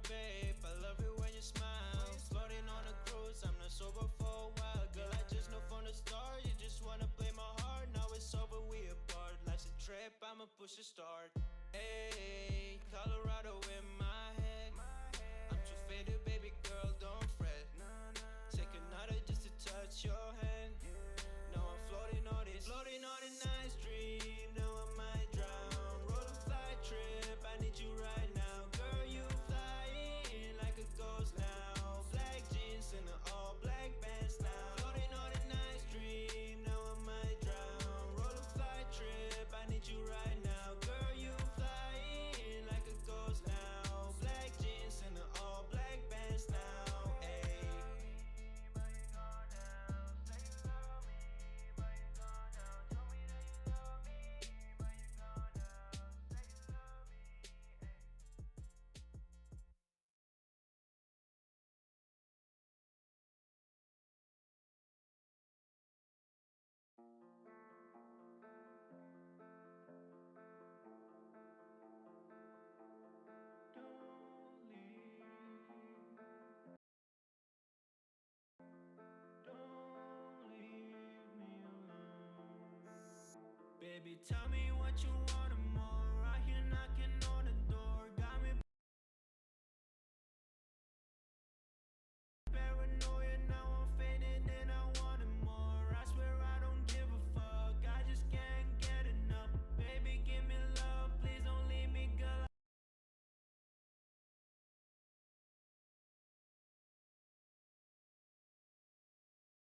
babe, I love it when you smile. Floating on a cruise, I'm not sober for a while. Girl, I just know from the start, you just wanna play my heart. Now it's over, we apart. Life's a trip, I'ma push a start. Hey, Colorado in my head. I'm too faded, baby girl, don't fret. Take another just to touch your hand. Now I'm floating on a nice dream. Now I might drown. Roll a fly trip, I need you right now. Girl, you flying like a ghost now. Black jeans and an all black pants now. Floating on a nice dream. Now I might drown. Roll a fly trip, I need you right now. Girl, you flying like a ghost now. Black jeans and an all black pants now. Ayy. Baby, tell me what you want more. Right here knocking on the door. Got me paranoia, now I'm fading and I want it more. I swear I don't give a fuck, I just can't get enough. Baby, give me love, please don't leave me, girl.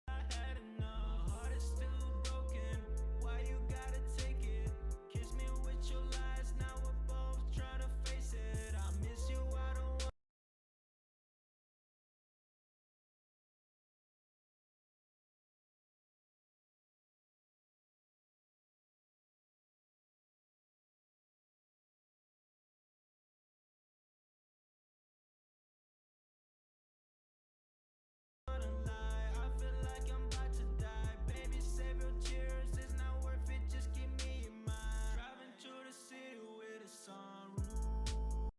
I had enough. My heart is still broken. Why you gotta take it? Kiss me with your lies. Now we're both trying to face it. I miss you. I don't want. Lie. I feel like I'm about to die. Baby, save your tears. It's not worth it. Just keep me in mind. Driving to the city with a sunroof.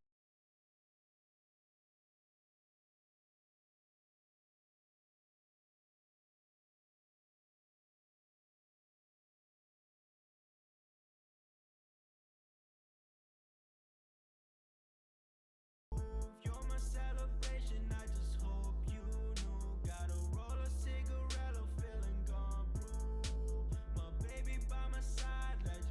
You're my celebration, I just hope you knew. Gotta roll a cigarette, feeling gone blue. My baby by my side, like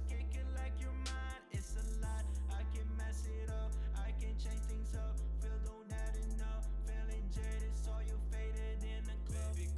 kick it like you're mine. It's a lot, I can mess it up, I can change things up. Feel don't add enough, feeling jaded, saw you faded in the club. Baby,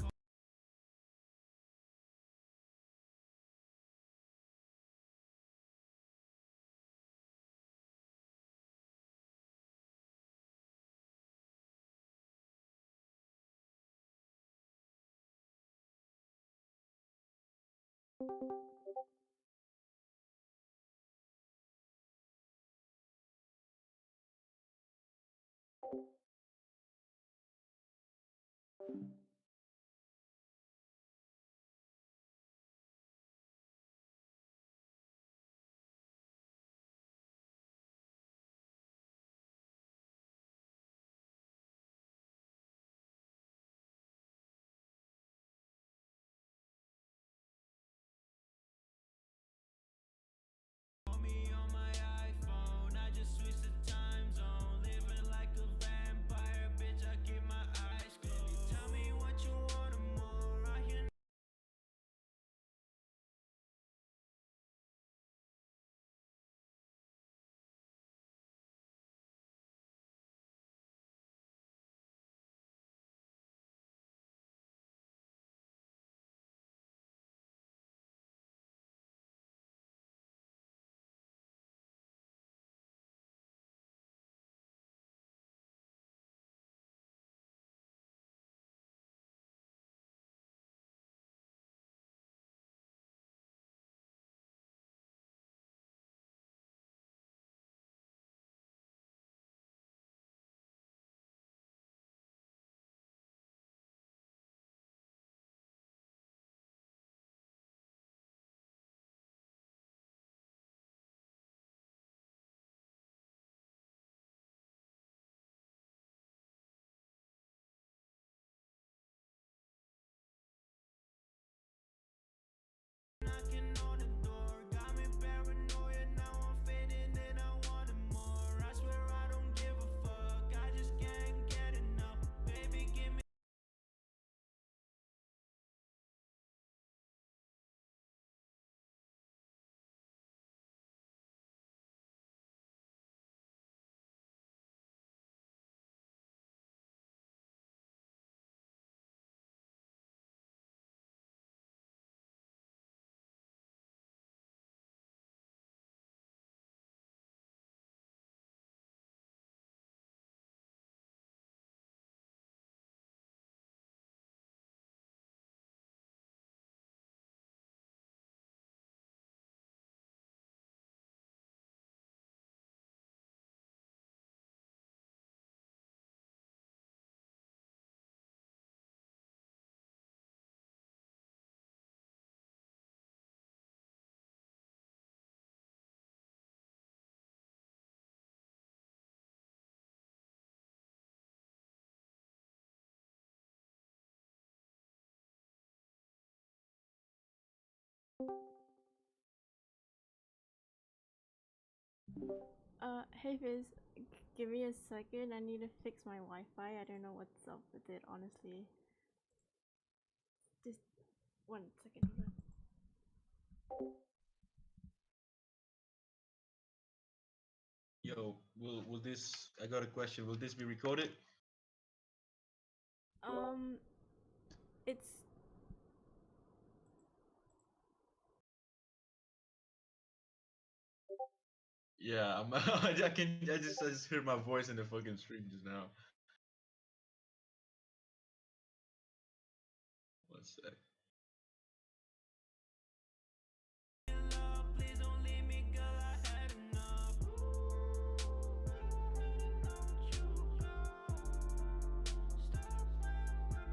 Hey Fizz, give me a second. I need to fix my Wi-Fi. I don't know what's up with it, honestly. Just 1 second. Hold Yo, will this? I got a question. Will this be recorded? on. It's Yeah, I just heard my voice in the fucking stream just now. One sec. Please don't leave me, girl, I had enough. Don't you go. Stop playing with my.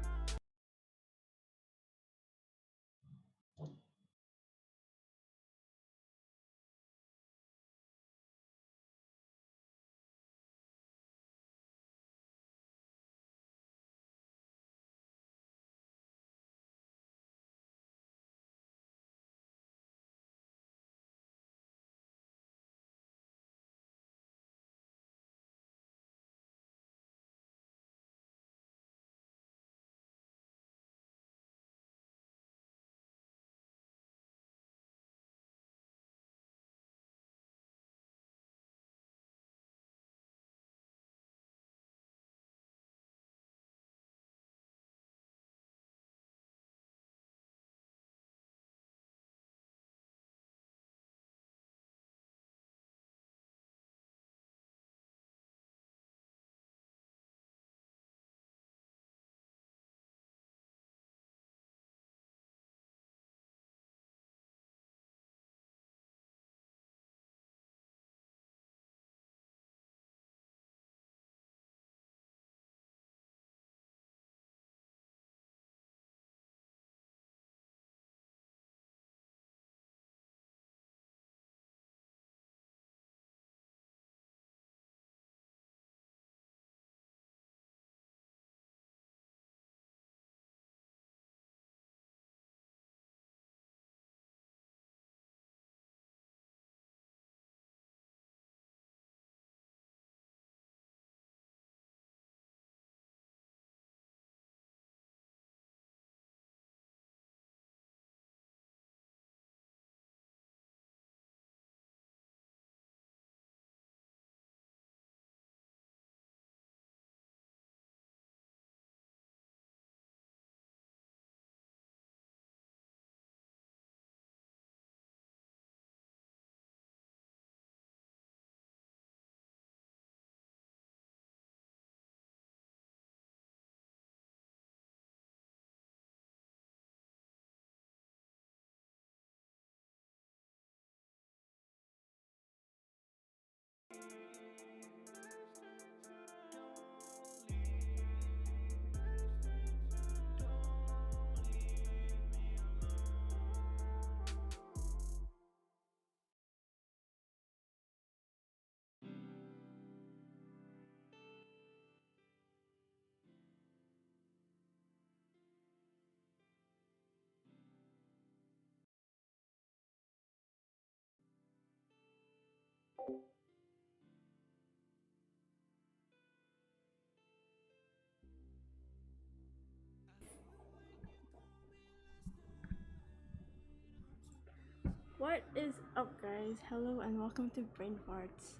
What is up, guys? Hello and welcome to Brain Farts,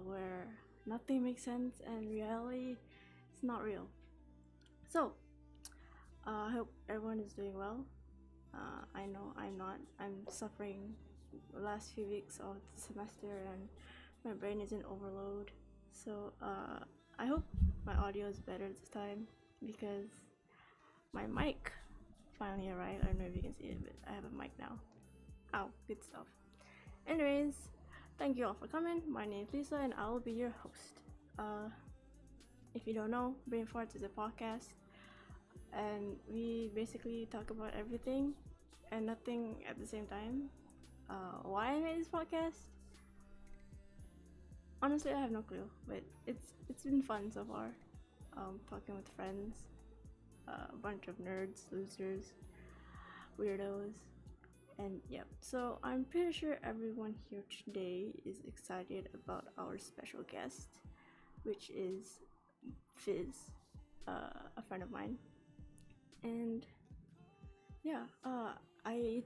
where nothing makes sense and reality is not real. So, I hope everyone is doing well. I know I'm not. I'm suffering the last few weeks of the semester and my brain is in overload. So, I hope my audio is better this time because my mic finally arrived. I don't know if you can see it, but I have a mic now. Ow, good stuff. Anyways, thank you all for coming. My name is Lisa and I will be your host. If you don't know, Brain Farts is a podcast and we basically talk about everything and nothing at the same time. Why I made this podcast? Honestly, I have no clue, but it's been fun so far. Talking with friends, a bunch of nerds, losers, weirdos, And yep, so I'm pretty sure everyone here today is excited about our special guest, which is Fizz, a friend of mine. And yeah, I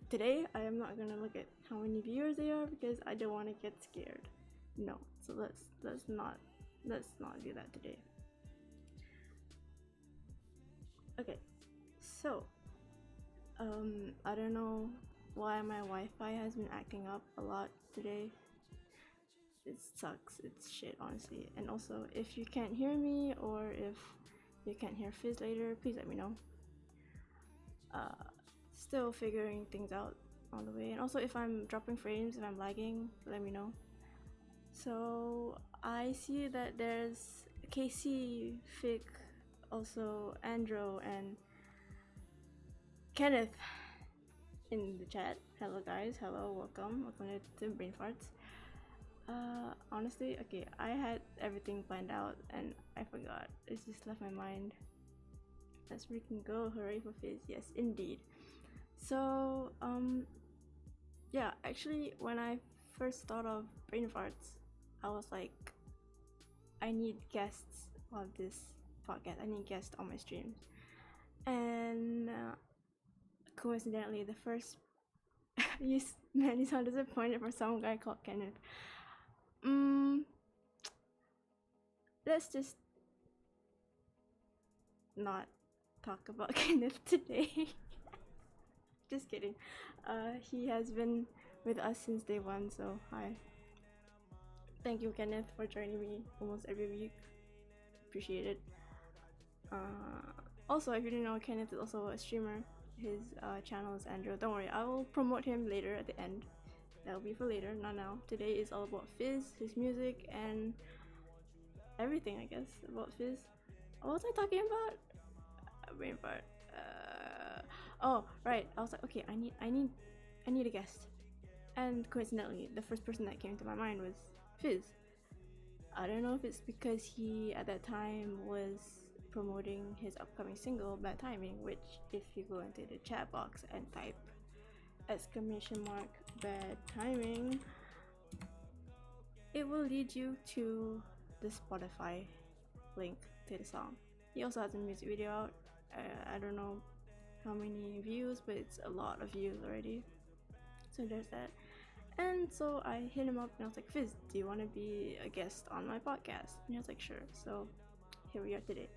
am not gonna look at how many viewers they are because I don't want to get scared. No, so let's not do that today. Okay, so I don't know why my Wi-Fi has been acting up a lot today. It sucks. It's shit, honestly. And also, if you can't hear me or if you can't hear Fizz later, please let me know. Still figuring things out on the way. And also, if I'm dropping frames, if I'm lagging, let me know. So I see that there's KC, Fick, also Andro, and Kenneth in the chat. Hello guys, hello, welcome to Brain Farts. Honestly, okay, I had everything planned out and I forgot. It just left my mind. Let's freaking go! Hooray for Fizz! Yes, indeed. So, yeah, actually, when I first thought of Brain Farts, I was like, I need guests on this podcast. I need guests on my streams, and coincidentally, the first you sound disappointed for some guy called Kenneth. Let's just not talk about Kenneth today. Just kidding. He has been with us since day one, so hi. Thank you, Kenneth, for joining me almost every week. Appreciate it. Also, if you didn't know, Kenneth is also a streamer. His channel is Andrew. Don't worry, I will promote him later at the end. That'll be for later, not now. Today is all about Fizz, his music, and everything, I guess, about Fizz. What was I talking about? Brain fart. Oh, right. I was like, okay, I need a guest. And coincidentally, the first person that came to my mind was Fizz. I don't know if it's because he at that time was promoting his upcoming single Bad Timing, which if you go into the chat box and type !! Bad Timing, it will lead you to the Spotify link to the song. He also has a music video out. I don't know how many views, but it's a lot of views already. So there's that. And so I hit him up and I was like, Fizz, do you want to be a guest on my podcast? And he was like, sure. So here we are today.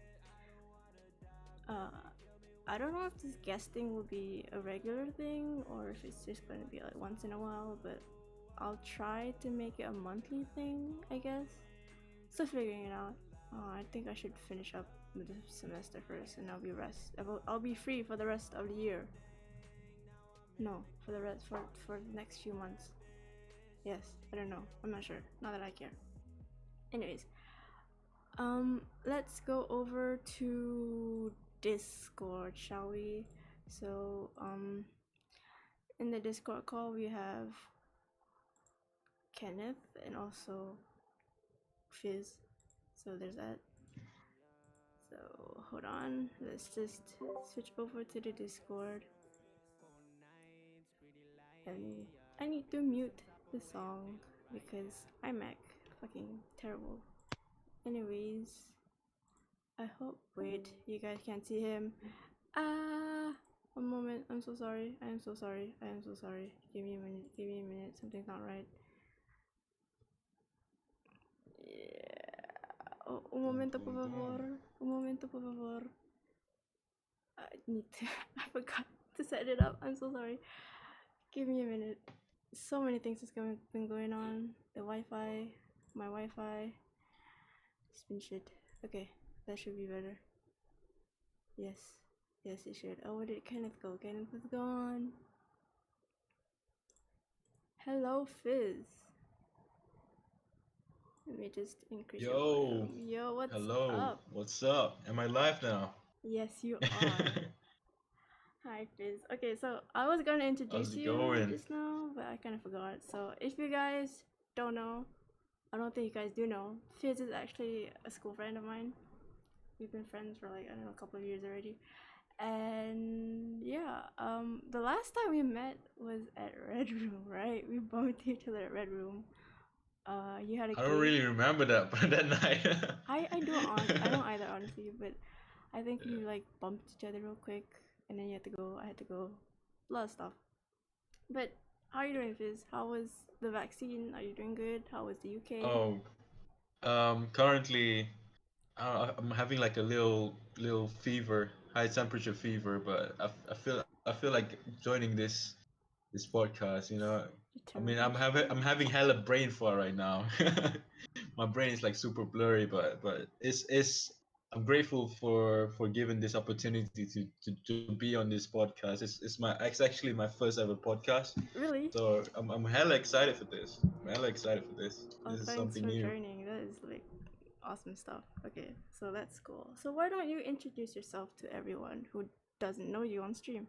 I don't know if this guesting will be a regular thing or if it's just going to be like once in a while, but I'll try to make it a monthly thing, I guess. Still figuring it out. I think I should finish up the semester first and I'll be free for the rest of the year. No, for the next few months. Yes, I don't know. I'm not sure. Not that I care. Anyways, let's go over to Discord, shall we? So, in the Discord call we have Kenneth and also Fizz. So there's that. So hold on. Let's just switch over to the Discord. And I need to mute the song because iMac fucking terrible. Anyways, I hope. Wait, you guys can't see him. One moment. I'm so sorry. I am so sorry. Give me a minute. Something's not right. Yeah. Oh, un momento, por favor. I need to. I forgot to set it up. I'm so sorry. Give me a minute. So many things has been going on. The Wi-Fi, my Wi-Fi. It's been shit. Okay, that should be better. Yes, it should. Oh, where did Kenneth go? Kenneth is gone. Hello, Fizz. Let me just increase your volume. Yo, what's up? What's up? Am I live now? Yes, you are. Hi, Fizz. Okay, so I was gonna introduce you just now, but I kind of forgot. So if you guys don't know, I don't think you guys do know, Fizz is actually a school friend of mine. We've been friends for like, I don't know, a couple of years already. And yeah, the last time we met was at Red Room, right? We bumped each other at Red Room. You had a I don't gig. really remember that that night. I don't either honestly, but I think we like bumped each other real quick, and then you had to go. I had to go. A lot of stuff. But how are you doing, Fizz? How was the vaccine? Are you doing good? How was the UK? Oh, currently I'm having like a little fever, high temperature fever, but I feel like joining this podcast. You know, I mean I'm having hella brain fart right now. My brain is like super blurry, but it's I'm grateful for given this opportunity to be on this podcast. It's actually my first ever podcast, Really? so I'm hella excited for this. I'm hella excited for this. Oh, This is thanks something for new. joining. That is like awesome stuff. Okay, so that's cool. So why don't you introduce yourself to everyone who doesn't know you on stream?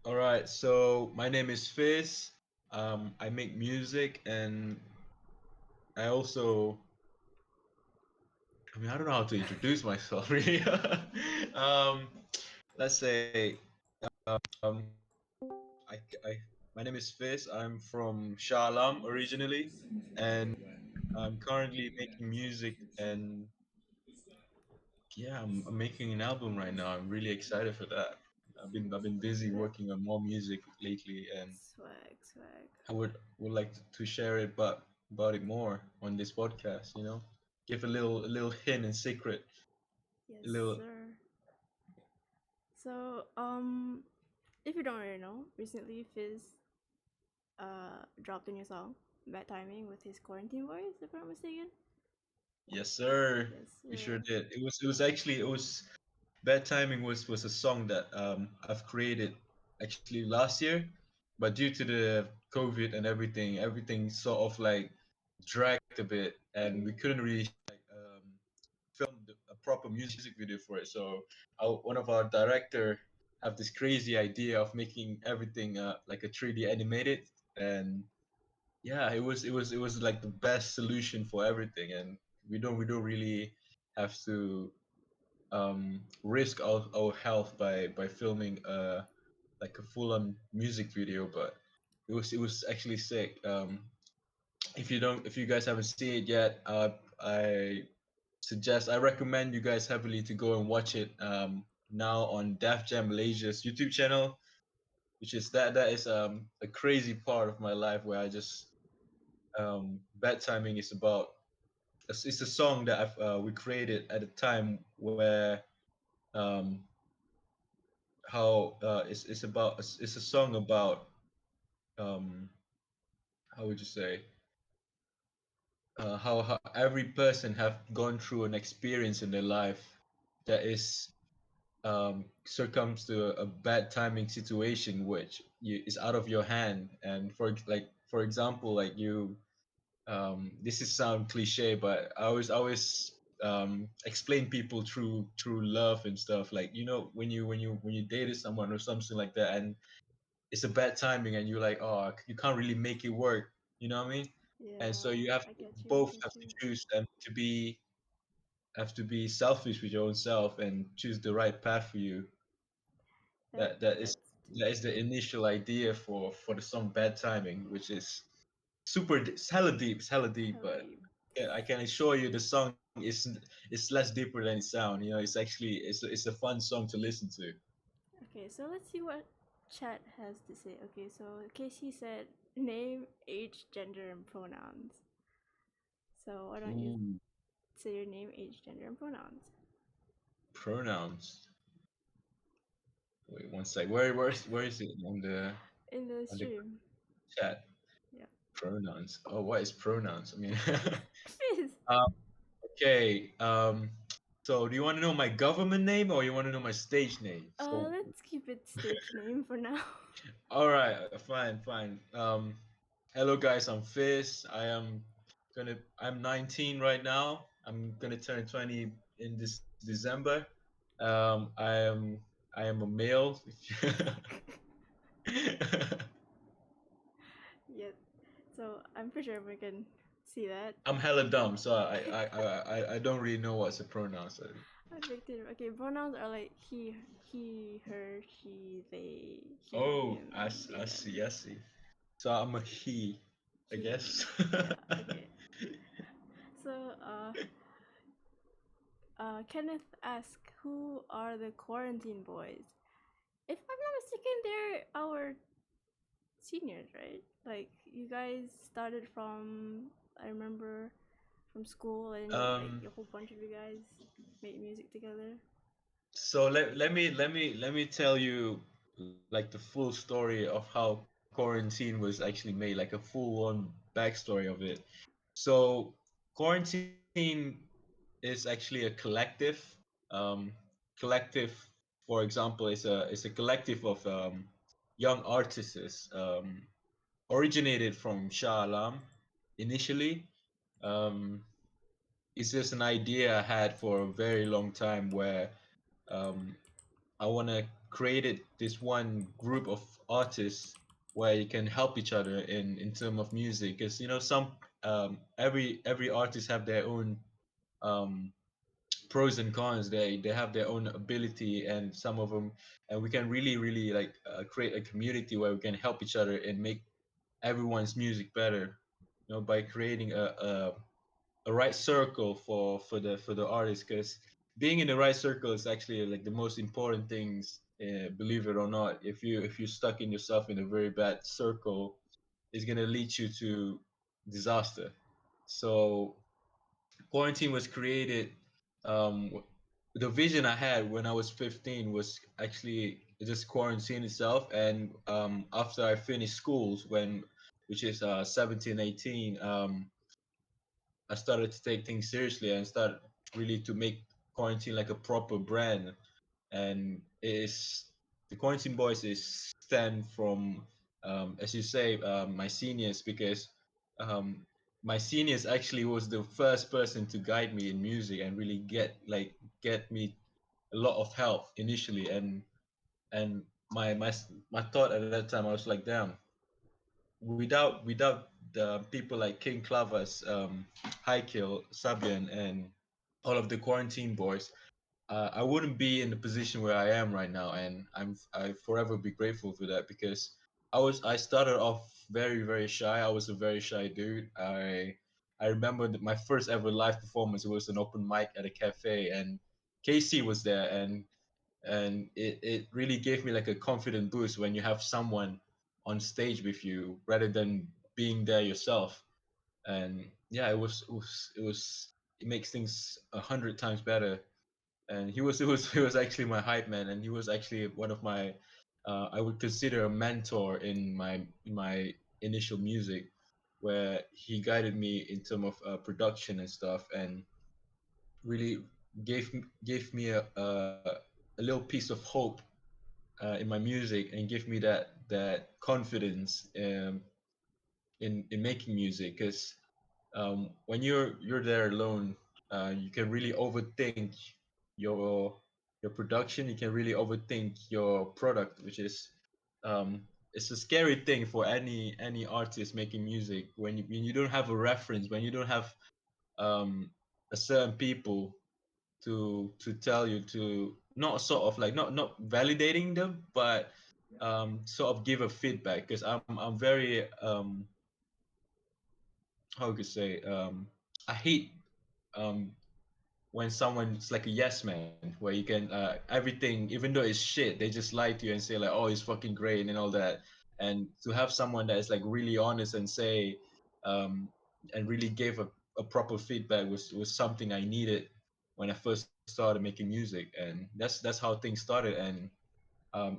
All right, so my name is Fizz. I make music and I also, I mean, I don't know how to introduce myself really. um, let's say, um, I, my name is Fizz. I'm from Shah Alam originally, and I'm currently making music. And yeah, I'm making an album right now. I'm really excited for that. I've been busy That working on more music lately, and swag, swag. I would like to share it, but about it more on this podcast. You know, give a little hint and secret, Yes, a little. sir. So, if you don't already know, recently Fizz dropped a new song, Bad Timing, with his quarantine voice, if I'm not mistaken. Yes, sir. Yes, We sir. sure did. It was actually it was Bad Timing was a song that I've created actually last year, but due to the COVID and everything sort of like dragged a bit, and we couldn't really like film a proper music video for it. So one of our director have this crazy idea of making everything like a 3D animated, and yeah, it was like the best solution for everything, and we don't really have to risk our health by filming like a full on music video, but it was actually sick. If you guys haven't seen it yet, I I recommend you guys heavily to go and watch it now on Def Jam Malaysia's YouTube channel, which is that is a crazy part of my life where I just Bad Timing is about it's a song that we created at a time where um, how it's a song about um, how would you say how every person have gone through an experience in their life that is succumbs to a bad timing situation which is out of your hand, and for example like you this is sound cliche, but I always explain people through love and stuff, like you know when you dated someone or something like that, and it's a bad timing and you're like, oh, you can't really make it work, you know what I mean? And so Yeah, you have I get you. I both get have to you. choose and have to be selfish with your own self and choose the right path for you. That That is that's that is the deep. initial idea for the song Bad Timing, which is it's hella deep, it's hella deep, Hella but deep. yeah, I can assure you the song is it's less deeper than it sounds. You know, it's actually it's a fun song to listen to. Okay, so let's see what chat has to say. Okay, so Casey said name, age, gender, and pronouns. So why don't you Ooh, say your name, age, gender, and pronouns pronouns. Wait one sec. Where is it in the on the stream? chat? Yeah. Pronouns. Oh, what is pronouns? I mean, Fizz. uh, okay. So do you want to know my government name or you want to know my stage name? So, Let's keep it stage name for now. all right, fine. Hello guys, I'm Fizz. I'm 19 right now. I'm gonna turn 20 in this December. Um, I am I am a male. Yeah. So I'm pretty sure we can see that. I'm hella dumb, so I don't really know what's a pronoun. So. Victim. Okay, pronouns are like he, her, she, they, he, Oh, him, I them, see, I see. So I'm a he, I he. guess. Yeah. Okay. So, Kenneth asked, "Who are the quarantine boys?" If I'm not mistaken, they're our seniors, right? Like you guys started from, I remember, from school, and like um, a whole bunch of you guys made music together. so let me tell you like the full story of how quarantine was actually made, like a full-on backstory of it. So quarantine is actually a collective. Um, collective, for example, is a collective of young artists originated from Shah Alam initially. Um, it's just an idea I had for a very long time where um, I want to create this one group of artists where you can help each other in terms of music, because some every artist have their own um, pros and cons. They have their own ability, and some of them, and we can really like create a community where we can help each other and make everyone's music better, by creating a right circle for the artist, because being in the right circle is actually like the most important things, believe it or not. If you're stuck in yourself in a very bad circle, it's going to lead you to disaster. So quarantine was created. um the vision I had when I was 15 was actually just quarantine itself, and after I finished schools, which is 17, 18, I started to take things seriously and start really to make quarantine like a proper brand. And is the quarantine boys is stand from, as you say, my seniors, because um, my seniors actually was the first person to guide me in music and really get me a lot of help initially. And my thought at that time, I was like, damn, without the people like King Clavas, Highkill, Sabian, and all of the quarantine boys, I wouldn't be in the position where I am right now, and I forever be grateful for that, because I started off very shy. I was a very shy dude. I remember that my first ever live performance, it was an open mic at a cafe, and Casey was there, and it really gave me like a confident boost when you have someone on stage with you rather than being there yourself. And yeah, it makes things 100 times better. And he was actually my hype man, and he was actually one of my, I would consider a mentor in my initial music, where he guided me in terms of production and stuff, and really gave me a little piece of hope in my music, and give me that confidence in making music. Because when you're there alone, you can really overthink your your production. You can really overthink your product, which is it's a scary thing for any artist making music, when you don't have a reference, when you don't have a certain people to tell you, to not sort of like not validating them, but sort of give a feedback. Because I'm very how could I say, I hate um when someone's like a yes man, where you can everything, even though it's shit, they just lie to you and say like, oh, it's fucking great and all that. And to have someone that is like really honest and say, and really gave a proper feedback was something I needed when I first started making music. And that's how things started. And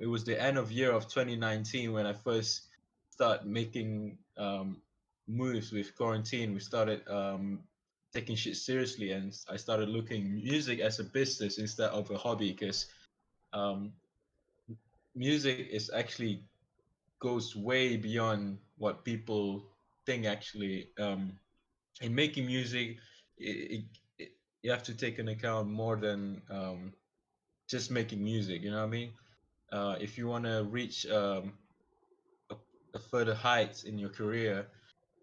it was the end of year of 2019 when I first started making moves with quarantine. We started taking shit seriously, and I started looking music as a business instead of a hobby. Because um, music is actually goes way beyond what people think. Actually, in making music, it, you have to take into account more than just making music. You know what I mean? If you want to reach a, a further heights in your career,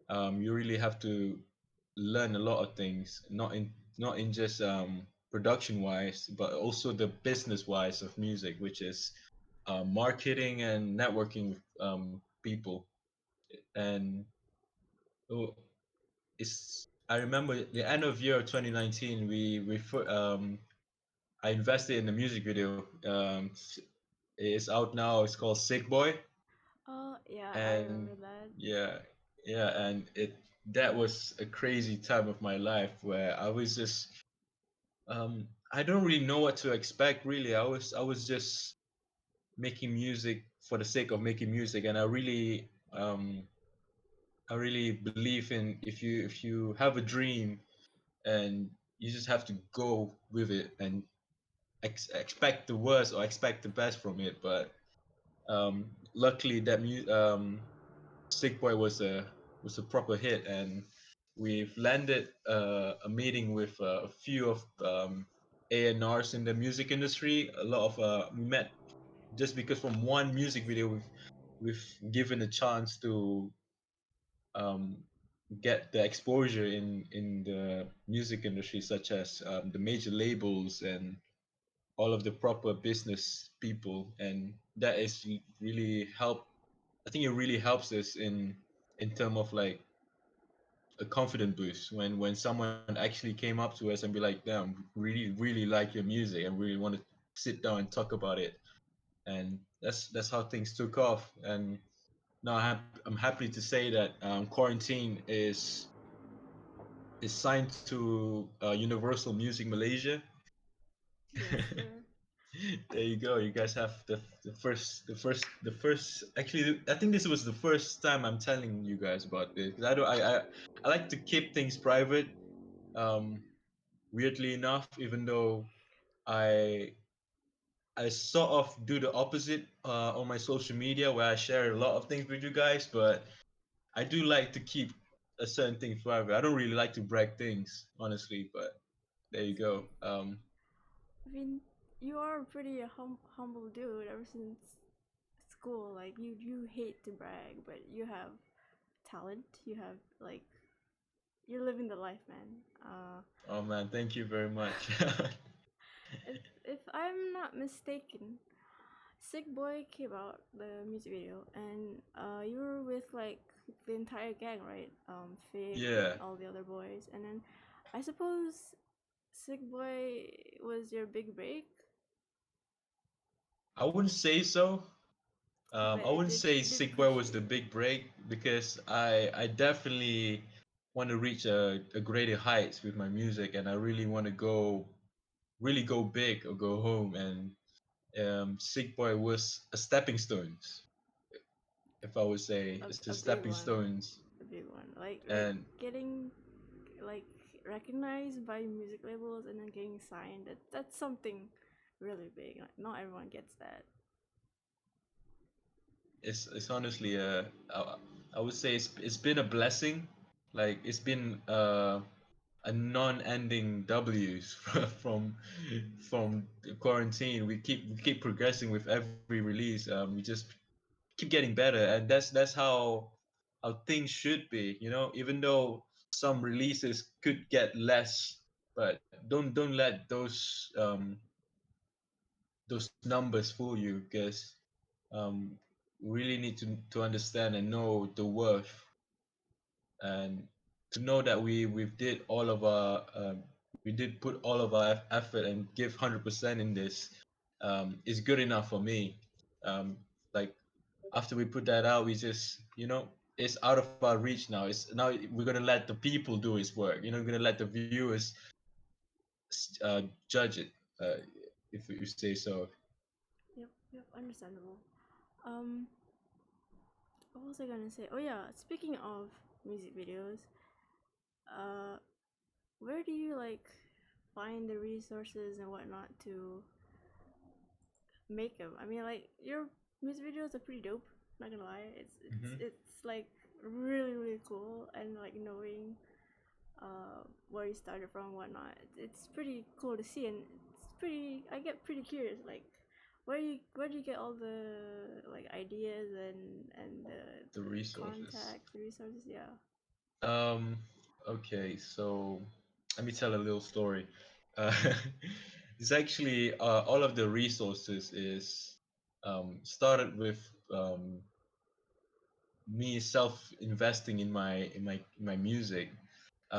you really have to learn a lot of things, not in just production wise, but also the business wise of music, which is marketing and networking with people. And oh, I remember the end of year of 2019, I invested in a music video. It's out now. It's called Sick Boy, Oh yeah, I and remember that. yeah, yeah, and it that was a crazy time of my life where I was just I don't really know what to expect really. I was just making music for the sake of making music, and I really believe in if you have a dream and you just have to go with it and expect the worst or expect the best from it. But luckily Sick Boy was a proper hit, and we've landed a meeting with a few of A&Rs in the music industry. A lot of we met just because from one music video we've given a chance to um, get the exposure in the music industry, such as the major labels and all of the proper business people, and that is really help. I think it really helps us in term of like a confident boost when someone actually came up to us and be like, "Damn, really like your music and really want to sit down and talk about it." And that's how things took off. And now I'm happy to say that Quarantine is signed to Universal Music Malaysia. Yes, sir. There you go. You guys have the first. Actually, I think this was the first time I'm telling you guys about this because I don't. I like to keep things private. Um, Weirdly enough, even though I I sort of do the opposite on my social media where I share a lot of things with you guys, but I do like to keep a certain thing private. I don't really like to brag things, honestly, but there you go. I mean, you are a pretty humble dude ever since school. Like you hate to brag, but you have talent. You have like you're living the life, man. Oh man, thank you very much. If I'm not mistaken, Sick Boy came out the music video, and you were with like the entire gang, right? Fig and Yeah, all the other boys, and then I suppose Sick Boy was your big break, I wouldn't say so. but I wouldn't say it did Sick Boy push was you. the big break because I definitely want to reach a greater heights with my music, and I really want to go big or go home. And Sick Boy was a stepping stones, if I would say it's a A big stepping one, stones. a big one. Like And getting like recognized by music labels and then getting signed. That's something really big. Like, not everyone gets that. it's honestly I would say it's been a blessing. Like it's been a non-ending W's from the quarantine. We keep progressing with every release. We just keep getting better, and that's how things should be. Even though some releases could get less, but don't let those numbers fool you, because um, we really need to understand and know the worth, and to know that we've did all of our we did put all of our effort and give 100% in this is good enough for me. Like after we put that out, we just it's out of our reach now. It's now we're gonna let the people do his work. We're gonna let the viewers judge it, uh, if you say so. Yep, understandable. Um, what was I gonna say? Oh yeah, speaking of music videos, uh, where do you like find the resources and whatnot to make them? I mean, like your music videos are pretty dope. Not gonna lie, Hmm. it's like really cool, and like knowing where you started from, whatnot. It's pretty cool to see, and it's pretty. I get pretty curious, like where do you get all the like ideas and The the resources. contacts, the resources? Yeah. Um, okay, so let me tell a little story. uh, it's actually all of the resources is started with me self investing in my music,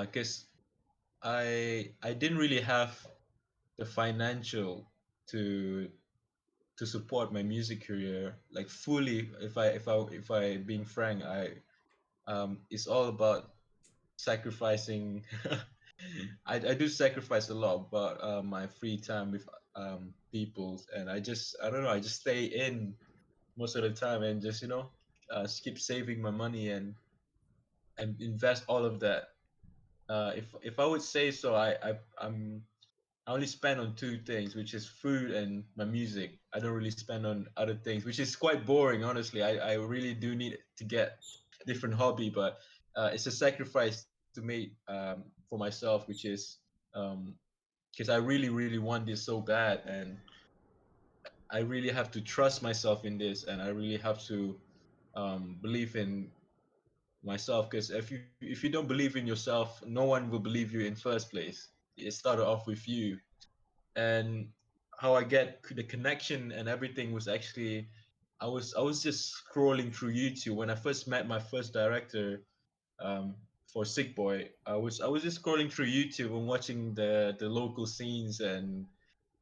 because I didn't really have the financial to to support my music career like fully. If I being frank, it's all about sacrificing. I do sacrifice a lot about my free time with people, and I don't know, I just stay in most of the time and just keep saving my money and invest all of that. If I would say so, I only spend on two things, which is food and my music. I don't really spend on other things, which is quite boring, honestly. I really do need to get a different hobby, but it's a sacrifice to make for myself, which is because I really, really want this so bad, and I really have to trust myself in this, and I really have to believe in myself. Because if you don't believe in yourself, no one will believe you in first place. It started off with you, and how I get the connection and everything was actually I was just scrolling through YouTube when I first met my first director for Sick Boy. I was just scrolling through YouTube and watching the local scenes, and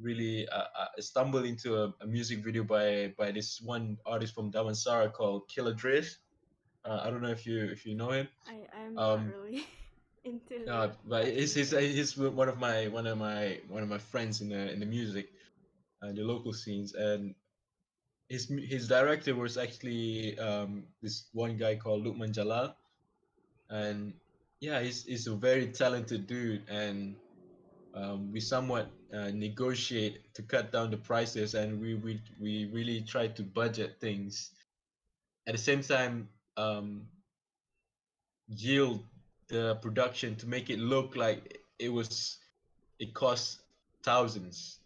really I stumbled into a music video by this one artist from Damansara called Killer Driz. I don't know if you know him. I'm not Um, really into but that he's music. he's one of my friends in the music and the local scenes, and his director was actually this one guy called Lukman Jalal, and yeah, he's a very talented dude, and we somewhat negotiate to cut down the prices, and we really try to budget things at the same time, yield the production to make it look like it costs thousands.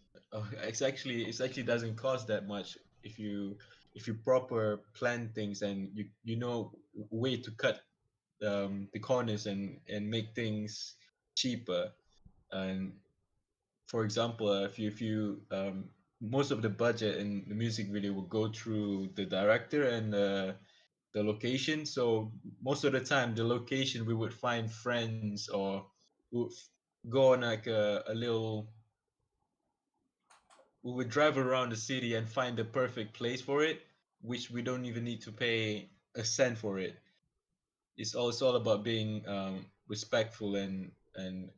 It's actually doesn't cost that much if you proper plan things, and you know way to cut the corners and make things cheaper. And for example, if you most of the budget in the music video will go through the director and the location. So most of the time, the location we would find friends, or we would go on like a little. We would drive around the city and find the perfect place for it, which we don't even need to pay a cent for it. It's all about being respectful, and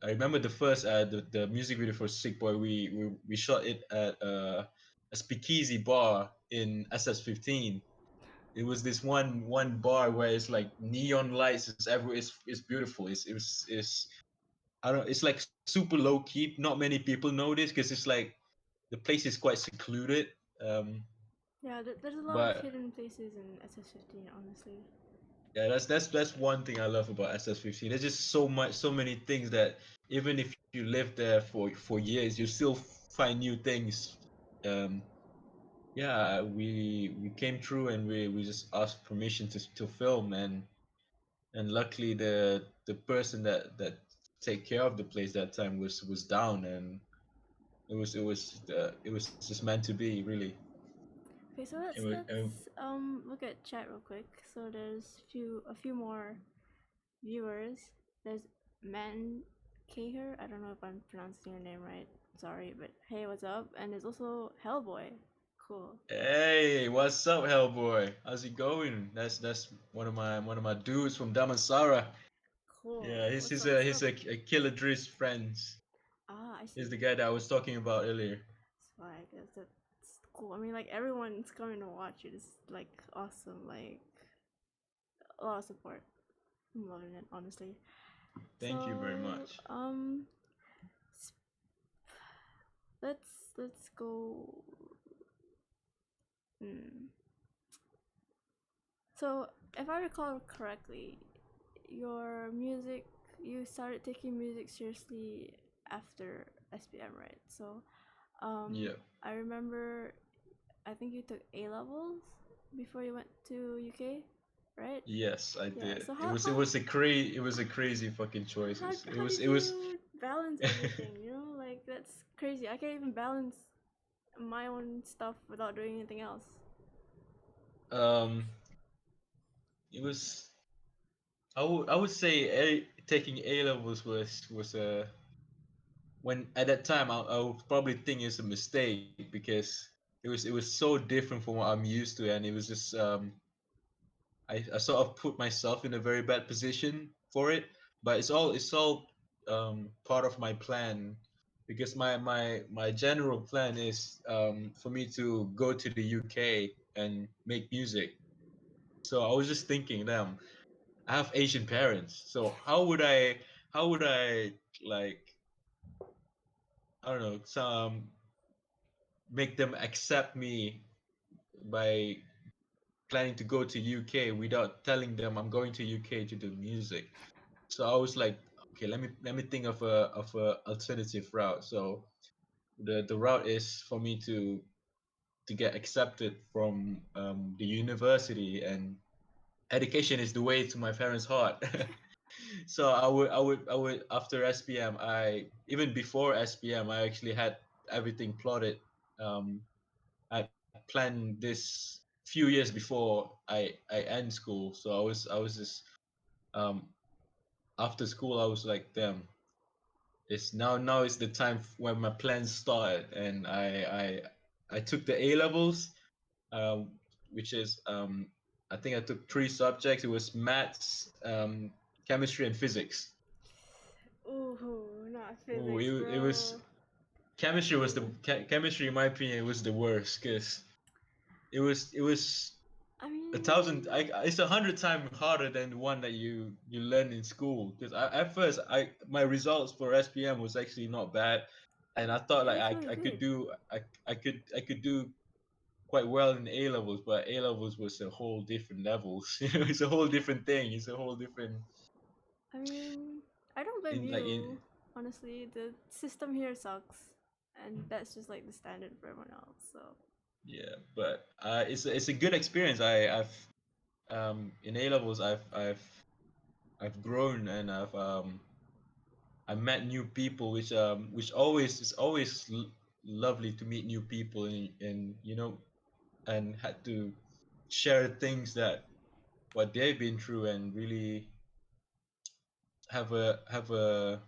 I remember the first the music video for Sick Boy. We shot it at a speakeasy bar in SS15. It was this one bar where it's like neon lights. It's beautiful. It's I don't. It's like super low key. Not many people know this because it's like the place is quite secluded. Um, Yeah, there's a lot of but hidden places in SS15, honestly. yeah, that's one thing I love about SS15. There's just so many things that even if you live there for years, you still find new things. Um, yeah, we came through, and we just asked permission to film, and luckily the person that take care of the place that time was down, and it was just meant to be, really. Okay, so And let's we, and let's look at chat real quick. So there's a few more viewers. There's Man Kaher. I don't know if I'm pronouncing your name right. Sorry, but hey, what's up? And there's also Hellboy. Cool. Hey, what's up, Hellboy? How's it going? That's one of my dudes from Damansara. Cool. Yeah, he's What's he's up? a What's he's up? a Killer Driz friends. Ah, I He's see. the guy that I was talking about earlier. Swag. That's cool. I mean, like everyone's coming to watch it. It's like awesome. Like a lot of support. I'm loving it, honestly. Thank you very So much. s- let's go. Hmm. So if I recall correctly, your music you started taking music seriously after SPM, right? So um, Yeah. I remember I think you took A levels before you went to UK, right? Yes, I Yeah. did. So It how was it how was a crazy fucking choices. It how was did it was you balance everything? You know, like Like that's crazy. I can't even balance my own stuff without doing anything else. Um, it was I would say taking A levels was a when at that time I would probably think it's a mistake because it was so different from what I'm used to, and it was just I sort of put myself in a very bad position for it. But it's all part of my plan because my general plan is for me to go to the UK and make music. So I was just thinking, damn, I have Asian parents, so how would I like I don't know some make them accept me by planning to go to UK without telling them I'm going to UK to do music. So I was like, okay, let me think of a alternative route. So the route is for me to get accepted from the university, and education is the way to my parents' heart. So I would after SPM, I even before SPM, I actually had everything plotted. I planned this few years before I end school. So I was just um after school I was like, damn, it's now is the time when my plans started, and I took the A levels, um, which is I think I took three subjects. It was maths, chemistry, and physics. Ooh, not Oh, physics, it was bro. chemistry was the Ooh. chemistry in my opinion was the worst because it was I a mean, thousand it's 100 times harder than the one that you learn in school because at first my results for SPM was actually not bad, and I thought like it's I, really I could good. do I could do quite well in A levels, but A levels was a whole different levels. It's a whole different thing. It's a whole different I mean, I don't blame in like in you. Honestly, the system here sucks, and that's just like the standard for everyone else. So yeah, but it's a good experience. I've in A levels I've grown, and I met new people, which always is always lovely to meet new people, and and had to share things that what they've been through, and really have a have a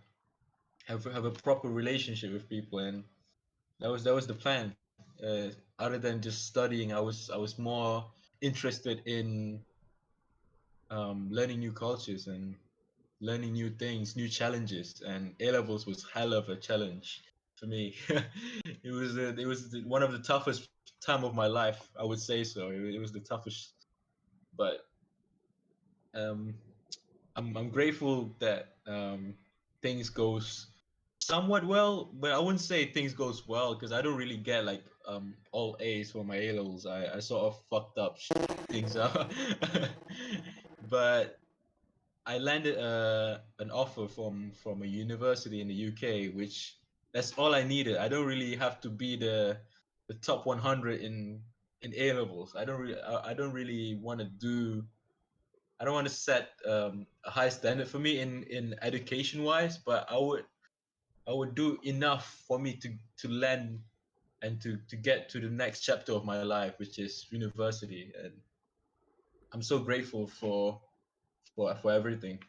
have a proper relationship with people, and that was the plan. Other than just studying, I was more interested in learning new cultures and learning new things, new challenges, and A levels was hell of a challenge for me. It was one of the toughest time of my life. I would say so. It was the toughest, but um, I'm grateful that things goes somewhat well, but I wouldn't say things goes well because I don't really get like all A's for my A levels. I sort of fucked up things up, but I landed an offer from a university in the UK, which that's all I needed. I don't really have to be the top 100 in A levels. I don't really want to do. I don't want to set a high standard for me in education wise, but I would do enough for me to land and to get to the next chapter of my life, which is university. And I'm so grateful for everything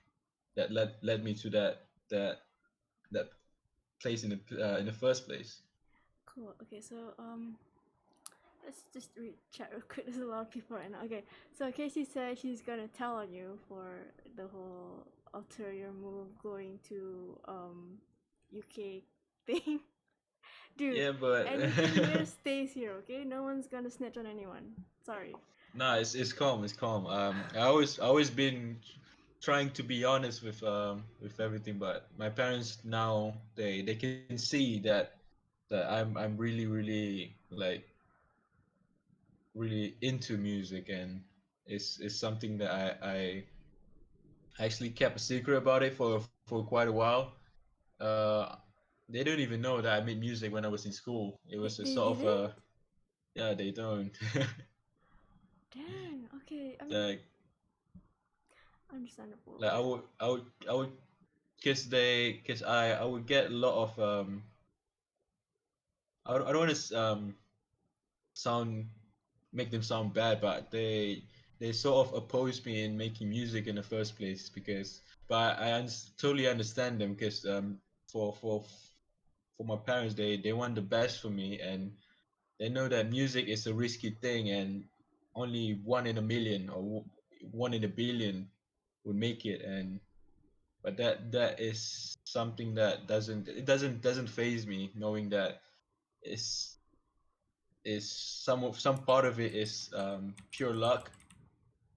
that led me to that place in the first place. cool. Okay, so let's just read chat real quick. There's a lot of people right now. Okay, so Casey said she's gonna tell on you for the whole ulterior move going to UK thing. Dude, Yeah, but anything here stays here, okay? No one's gonna snitch on anyone. Sorry. nah, it's calm. It's calm. I always been trying to be honest with everything, but my parents now they can see that I'm really like really into music, and it's something that I actually kept a secret about it for quite a while. Uh, they don't even know that I made music when I was in school. It was a They sort of didn't? yeah, they don't. Dang, okay. I mean, like understandable. like I would cause I would get a lot of I don't want to sound make them sound bad, but they sort of opposed me in making music in the first place because, but totally understand them because for for for my parents they want the best for me, and they know that music is a risky thing and only one in a million or one in a billion would make it. And but that is something that doesn't phase me, knowing that is is some part of it is pure luck,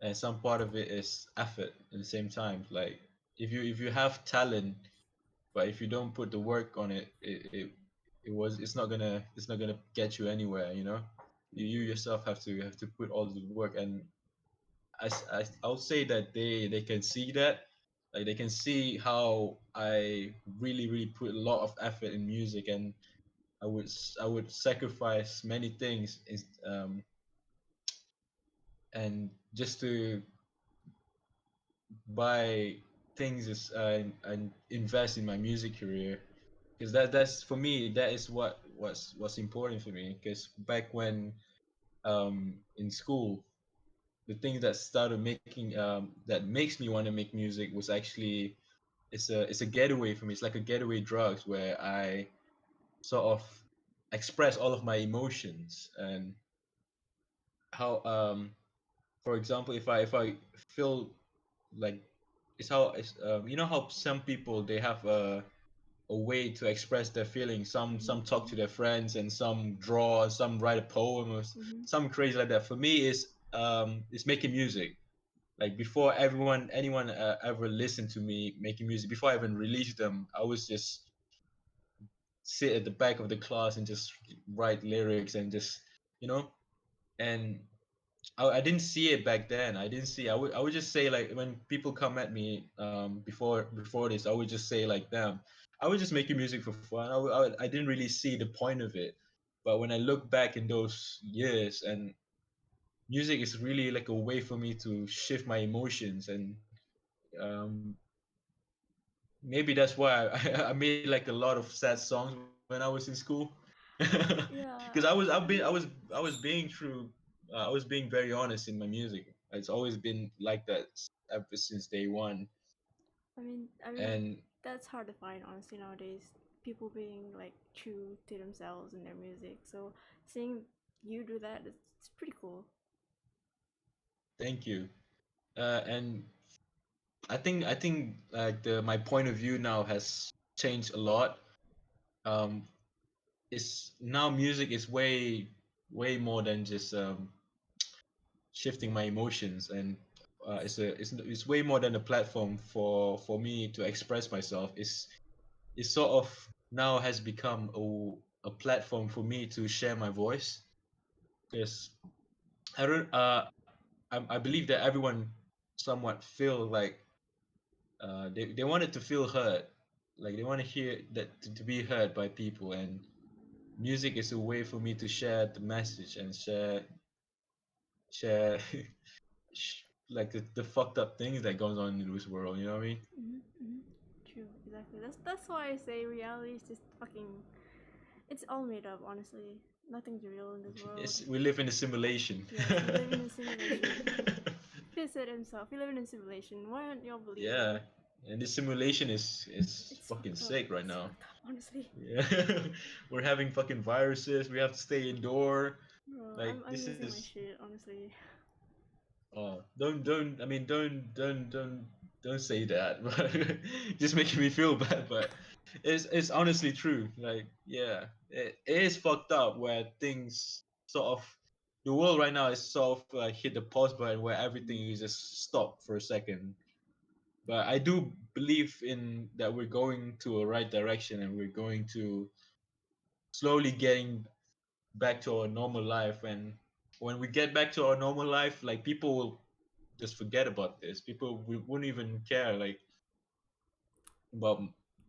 and some part of it is effort at the same time. Like if you have talent, but if you don't put the work on it, it's not gonna get you anywhere. You know, you yourself have to put all the work. And I'll say that they can see that. Like they can see how I really put a lot of effort in music, and I would sacrifice many things and just to buy things and invest in my music career, because that's for me, that is what's important for me. Because back when in school, the thing that started making that makes me want to make music was actually, it's a getaway for me. It's like a getaway drugs where I sort of express all of my emotions. And how for example, if I feel like, it's how it's you know how some people they have a way to express their feelings. Some talk to Mm-hmm. their friends, and some draw, some write a poem, or Mm-hmm. something crazy like that. For me, is making music. Like before anyone ever listened to me making music, before I even released them, I was just sit at the back of the class and just write lyrics and just, you know. And I didn't see it back then. I didn't see. I would just say, like, when people come at me before this, I would just say like, damn, I was just making music for fun. I didn't really see the point of it. But when I look back in those years, and music is really like a way for me to shift my emotions. And um, maybe that's why I made like a lot of sad songs when I was in school. Because Yeah, I mean, I was being true. I was being very honest in my music. It's always been like that ever since day one. I mean, And that's hard to find honestly nowadays. People being like true to themselves in their music. So seeing you do that, it's pretty cool. thank you. And I think like the my point of view now has changed a lot. Um, it's now music is way more than just shifting my emotions. And it's way more than a platform for me to express myself. It sort of now has become a platform for me to share my voice. Because I don't I believe that everyone somewhat feel like they wanted to feel heard. Like they want to hear that to be heard by people. And music is a way for me to share the message and share like the fucked up things that goes on in this world. You know what I mean? Mm-hmm. True, exactly. That's why I say reality is just fucking. It's all made up, honestly. Nothing's real in this world. We live in a simulation. Yes, we live in a simulation. Fizz said himself, we live in a simulation. Why aren't y'all Yeah, believing? and this simulation is It's fucking fucked up. sick right It's now. fucked up, honestly. Yeah, we're having fucking viruses. We have to stay indoor. Bro, Like I'm this losing my is shit, honestly. don't I mean don't say that. But just making me feel bad. But it's honestly true. Like yeah, it is fucked up where things sort of, the world right now is sort of hit the pause button where everything Mm-hmm. is just stopped for a second. But I do believe in that we're going to a right direction, and we're going to slowly getting back to our normal life. And when we get back to our normal life, like people will just forget about this. People wouldn't even care like about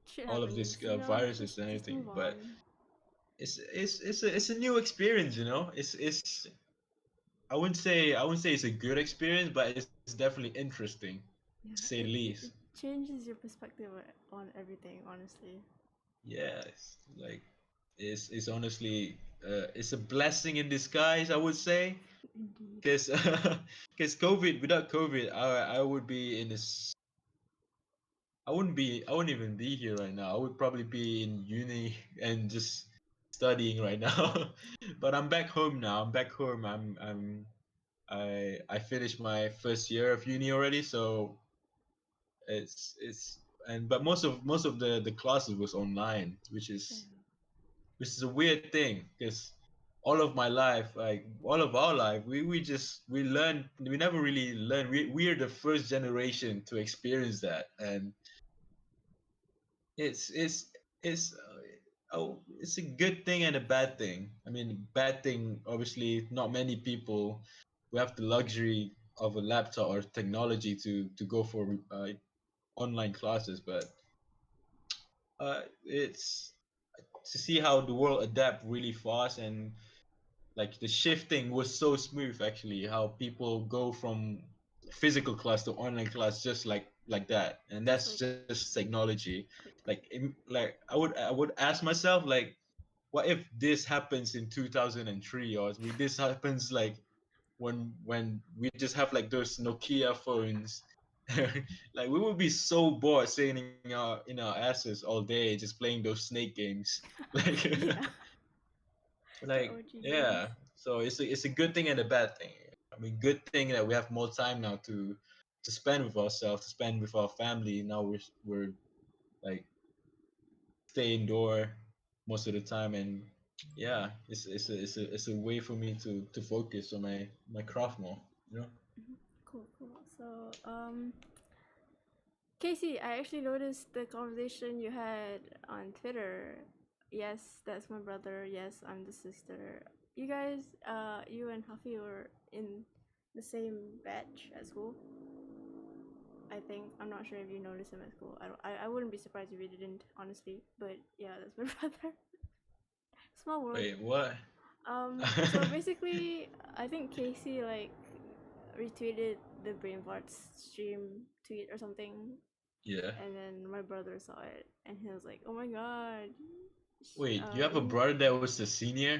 Shit all of happens, this you know. viruses and Just everything. move But on. it's a new experience, you know. It's I wouldn't say it's a good experience, but it's definitely interesting to Yeah, say the least. it changes your perspective on everything, honestly. Yeah, it's like is honestly it's a blessing in disguise, I would say, Indeed. because because COVID without COVID, I would be in this. I wouldn't even be here right now. I would probably be in uni and just studying right now. But I'm back home now. I'm back home. I finished my first year of uni already, so it's and but most of the classes was online, Yeah. which is a weird thing because all of my life, like all of our life, we learn. We never really learn. We're the first generation to experience that, and it's it's it's it's a good thing and a bad thing. I mean, bad thing, obviously, not many people who have the luxury of a laptop or technology to go for online classes, but it's to see how the world adapt really fast, and like the shifting was so smooth actually, how people go from physical class to online class just like that, and Just that's like just technology. Like quickly. like I would ask myself, like, what if this happens in 2003, or this happens like when we just have like those Nokia phones. Like we would be so bored sitting in our asses all day just playing those snake games. Like Yeah. The like OG games. yeah, so it's a good thing and a bad thing. I mean, good thing that we have more time now to spend with ourselves, to spend with our family. Now we're like stay indoor most of the time, and yeah, it's a way for me to focus on my craft more, you know. Mhm. Cool, cool. So, Casey, I actually noticed the conversation you had on Twitter. Yes, that's my brother. Yes, I'm the sister. You guys, you and Huffy were in the same batch at school. I think I'm not sure if you noticed him at school. I wouldn't be surprised if you didn't, honestly. But yeah, that's my brother. Small world. Wait, what? So basically, I think Casey like retweeted the Brain Farts stream tweet or something, Yeah. and then my brother saw it, and he was like, "Oh my god!" Wait, you have a We brother that was a senior?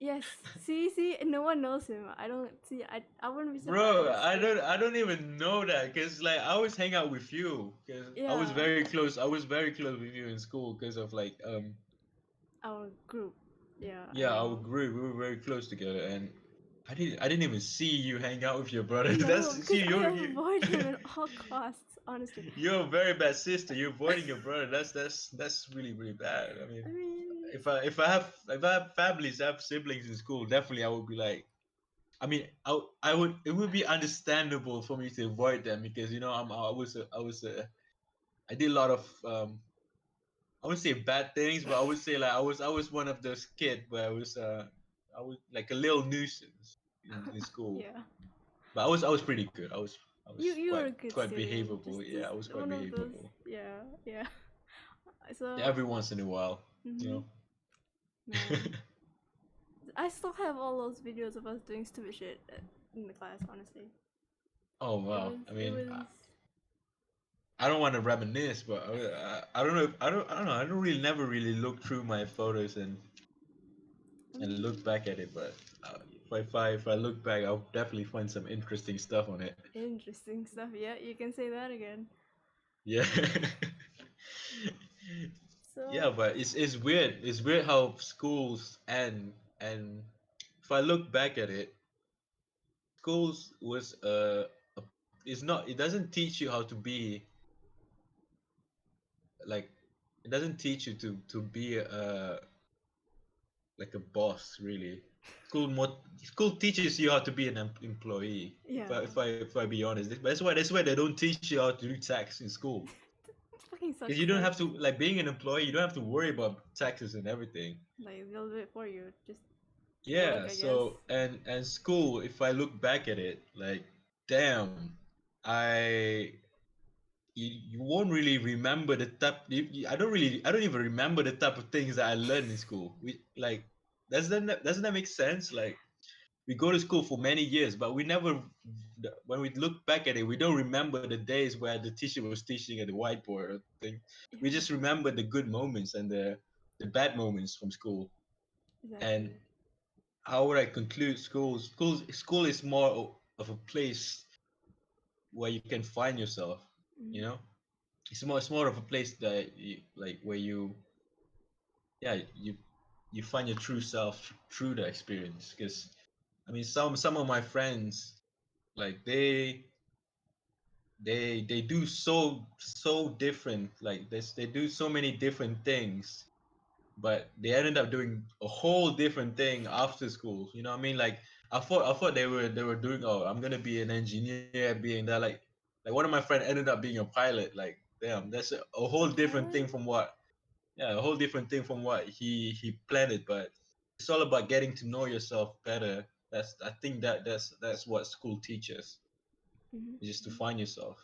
yes, see, no one knows him. I don't see. I wouldn't be Bro, surprised I if don't I don't even know that because like I always hang out with you because I was yeah, very close. I was very close with you in school because of like our group. Yeah, I yeah, our know. group, we were very close together, and I didn't even see you hang out with your brother. That's No, because see I you avoid him at all costs. Honestly, you're a very bad sister. You're avoiding your brother. That's really really bad. I mean, I mean, if I have families, I have siblings in school, definitely I would be like. I mean, I would it would be understandable for me to avoid them because I did a lot of I wouldn't say bad things, but I would say like I was one of those kids where I was like a little nuisance in school. yeah. But I was pretty good. I was You were quite a good quite student. behavable. Yeah, Just I was quite one of those. behavable. Yeah, yeah. So, Every once in a while, you hmm know. man, I still have all those videos of us doing stupid shit in the class. Honestly, Oh it wow. was I it mean, was. I don't want to reminisce, but I don't know. I don't know. I don't really never really look through my photos I and mean, look back at it. But if I look back, I'll definitely find some interesting stuff on it. interesting stuff. Yeah, you can say that again. Yeah. So Yeah, but it's weird. It's weird how schools and if I look back at it, schools was it's not it doesn't teach you how to be like it doesn't teach you to be like a boss really. School teaches you how to be an employee. If I yeah, if I if I be honest, but that's why they don't teach you how to do tax in school. it fucking Because sucks. you don't have to like being an employee. You don't have to worry about taxes and everything. Like they'll do it for you. Just work, Yeah. I guess. So and school, if I look back at it, like, damn, I you won't really remember the type. I don't even remember the type of things that I learned in school. We like doesn't that make sense? Like we go to school for many years, but we never. When we look back at it, we don't remember the days where the teacher was teaching at the whiteboard or thing. We Yeah, just remember the good moments and the bad moments from school. And Exactly. how would I conclude school? School is more of a place where you can find yourself. You Mm-hmm. know, it's more of a place that like where yeah you find your true self through the experience. Because I mean, some of my friends like they do so different. Like they do so many different things, but they ended up doing a whole different thing after school. You know what I mean? Like I thought they were doing, oh, I'm gonna be an engineer, being that like one of my friends ended up being a pilot. Like damn, that's a A whole different thing pilot? from what yeah, a whole different thing from what he planned it. But it's all about getting to know yourself better. I think that's what school teaches, Mm-hmm. is just to find yourself.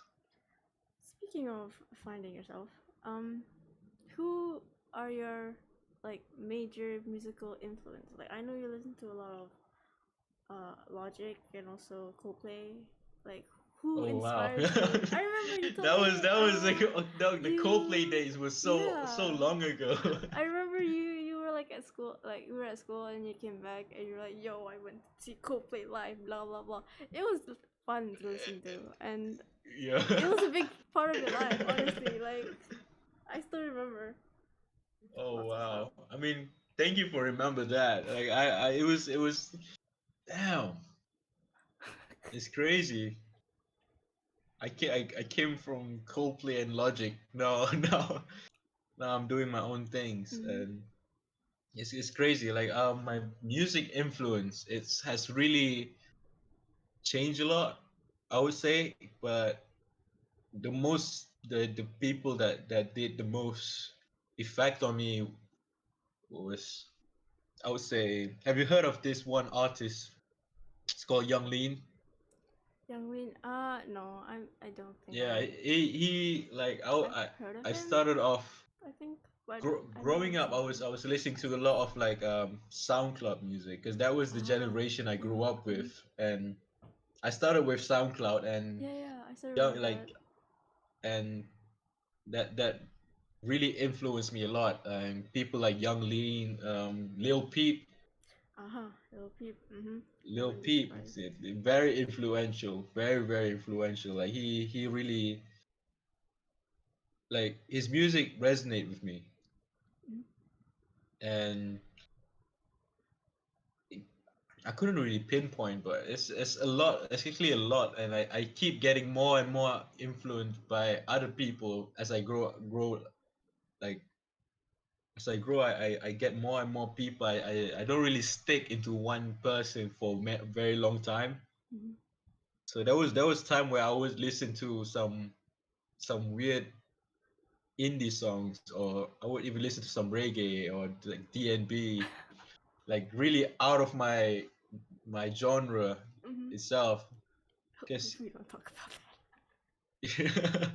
Speaking of finding yourself, um, who are your like major musical influence? Like I know you listen to a lot of Logic and also Coldplay. Like who Oh wow. inspires you? I remember you told me That was like the Coldplay you days was so yeah. long ago. I remember you were like at school, like you were at school and you came back and you were like, yo, I went to see Coldplay live, blah blah blah. It was fun to listen to, and Yeah. it was a big part of your life, honestly. Like I still remember Oh lots of stuff. wow. I mean, thank you for remember that. Like it was damn. It's crazy. I came from Coldplay and Logic. No, no. Now I'm doing my own things, Mm-hmm. and it's crazy. Like my music influence it's has really changed a lot, I would say. But the people that did the most effect on me was, I would say, have you heard of this one artist? It's called Young Lean. Young Win, no, I don't think Yeah, he like I've heard of I him. started off I think, but I've never growing up. listened I to was him. I was listening to a lot of like SoundCloud music, because that was the Ah, generation I grew up mm-hmm. with. And I started with SoundCloud, and Yeah, yeah, I still young remember like that. and that really influenced me a lot. People like Young Lean, Lil Peep. Uh-huh, Little Peep. Mm-hmm. I Lil wouldn't be Peep, surprised. very influential, very influential. Like he really, like his music resonate with me, Mm-hmm. and I couldn't really pinpoint, but it's a lot. It's actually a lot, and I keep getting more and more influenced by other people as I grow. Like as I grow, I get more and more people. I don't really stick into one person for a very long time. Mm-hmm. So there was time where I would listen to some weird indie songs, or I would even listen to some reggae or like DNB, like really out of my genre Mm-hmm. itself. Because We don't talk about that. yeah,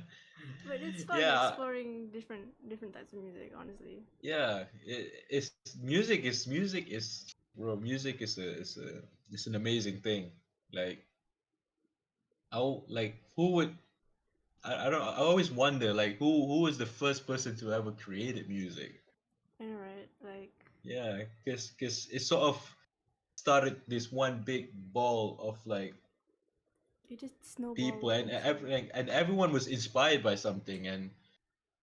But it's fun yeah, exploring different types of music, honestly. it's music is bro. Music is it's an amazing thing. Like who would I don't I always wonder like who was the first person to ever created music. I know, right? Like Yeah, because it sort of started this one big ball of like it just snowballed people, and into. everyone was inspired by something. And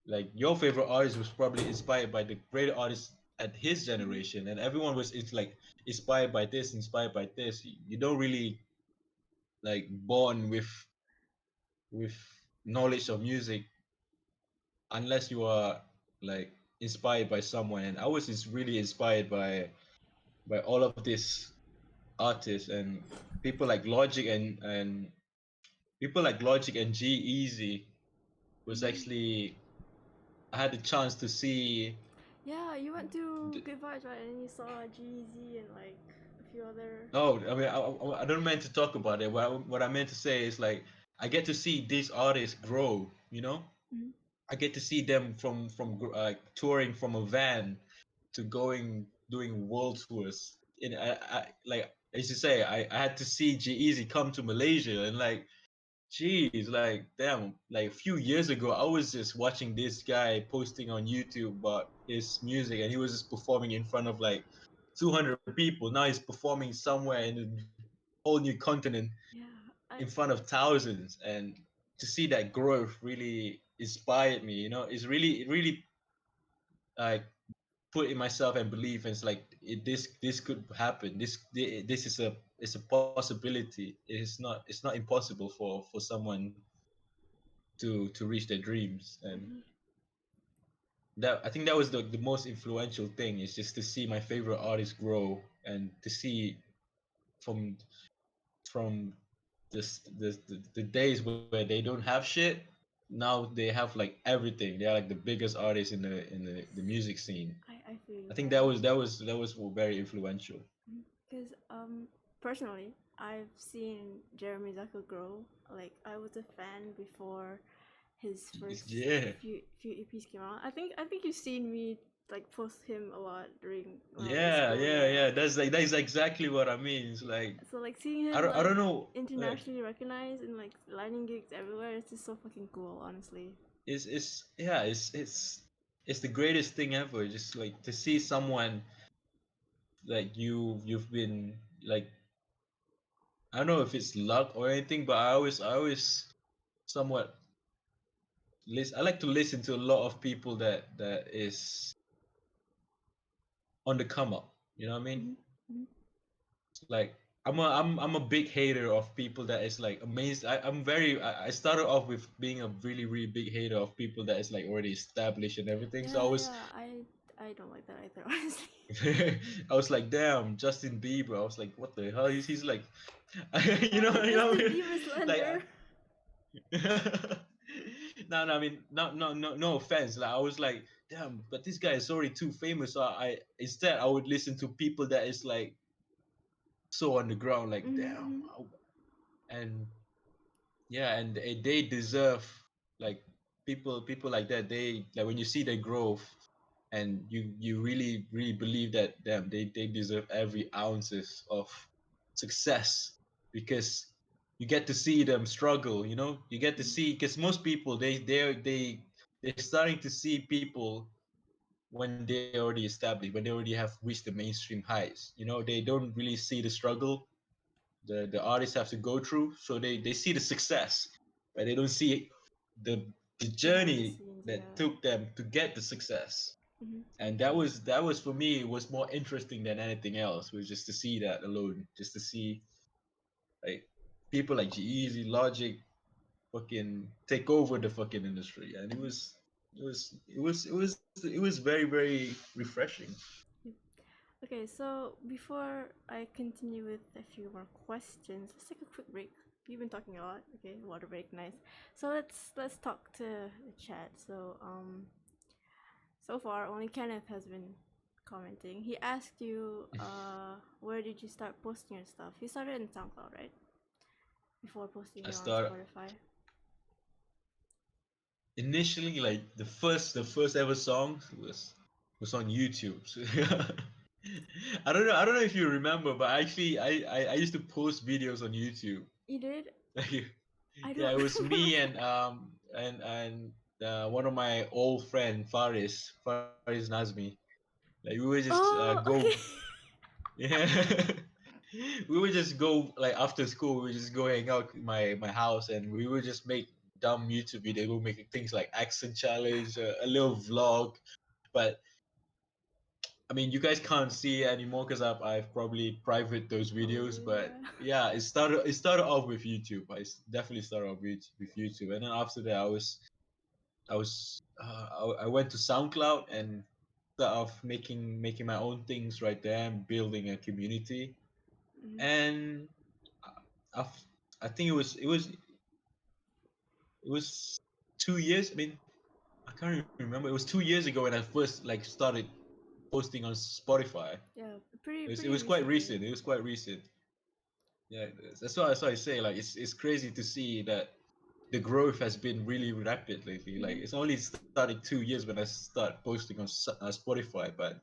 like your favorite artist was probably inspired by the great artist at his Mm-hmm. generation, and everyone was it's like inspired by this. You don't really like born with knowledge of music unless you are like inspired by someone. And I was just really inspired by all of these artists, and people like Logic and people like Logic and G Easy was Mm-hmm. actually, I had the chance to see. Yeah, you went to The, Good Vibes, right? And you saw Jeezy and like a few other. oh, I mean, I don't mean to talk about it. What I meant to say is like I get to see these artists grow. You know, Mm-hmm. I get to see them from touring from a van to going doing world tours. And I like as you say, I had to see G Easy come to Malaysia, and like jeez, like damn, like a few years ago, I was just watching this guy posting on YouTube about his music, and he was just performing in front of like 200 people. Now he's performing somewhere in a whole new continent Yeah, in front of thousands, and to see that growth really inspired me. You know, it's really really like put in myself and believe, and it's like this could happen. This is a possibility. It's not impossible for someone to reach their dreams. And mhm, that, I think that was the most influential thing, is just to see my favorite artist grow, and to see from from the days where they don't have shit, now they have like everything. They're like the biggest artists in the music scene. I feel I you, think man. that was very influential. Because personally, I've seen Jeremy Zucker grow. Like I was a fan before his first Yeah, few EPs came out. I think you've seen me like post him a lot during when I was in yeah, school. yeah, Yeah. yeah. That's like that is exactly what I mean. It's like So like seeing him I like don't know. Like internationally recognized and like lining gigs everywhere, it's just so fucking cool, honestly. it's yeah, it's the greatest thing ever. Just like to see someone like you've been like, I don't know if it's luck or anything, but I always somewhat listen. I like to listen to a lot of people that is on the come up. You know what I mean? Hmm. Hmm. Like I'm a big hater of people that is like amazed. I started off with being a really really big hater of people that is like already established and everything. So Yeah, yeah. I don't like that either, honestly. I was like, damn, Justin Bieber. I was like, what the hell? He's like, Oh, you know, Justin Bieber like, slander. no, I mean, no offense. Like, I was like, damn, but this guy is already too famous. So I instead I would listen to people that is like so on the ground. Like, damn, Mm-hmm. and yeah, and they deserve like people like that. They like when you see their growth, and you really really believe that damn they deserve every ounces of success, because you get to see them struggle. You know, you get to see, because most people they're starting to see people when they already established, when they already have reached the mainstream heights. You know, they don't really see the struggle the artists have to go through. So they see the success, but they don't see the the Behind the journey scenes, that yeah. took them to get the success. Mm-hmm. I And feel you. that was for me, was more interesting than anything else, was just to see that alone, just to see like people like G-Eazy, Logic fucking take over the fucking industry. And Mm-hmm. it was very very refreshing. Yep. Okay, so before I continue with a few more questions, let's take a quick break. We've been talking a lot. Okay, water break, nice. So let's talk to the chat. So far only Kenneth has been commenting. He asked you, where did you start posting your stuff? You started in SoundCloud, right? Before posting I it on started Spotify. initially, like the first ever song was on YouTube. So, I don't know if you remember, but actually I used to post videos on YouTube. You did? Like, I yeah, don't it was me remember. and one of my old friend Faris Nazmi. Like we would just Oh, go, okay. yeah. We would just go like after school. We would just go hang out in my house, and we would just make dumb YouTube videos. We'll make things like accent challenge, a little vlog. But I mean, you guys can't see it anymore because I've probably private those videos. Probably, But yeah. yeah, it started off with YouTube. Definitely started off with YouTube, and then after that, I went to SoundCloud and started off making my own things right there, and building a community. Mm-hmm. And I, I think it was 2 years. I mean, I can't remember. It was 2 years ago when I first like started posting on Spotify. Yeah, It pretty was quite recently. recent. It was quite recent. Yeah, that's why I say like it's crazy to see that the growth has been really rapid lately. Like Mm-hmm. it's only started 2 years when I start posting on Spotify, but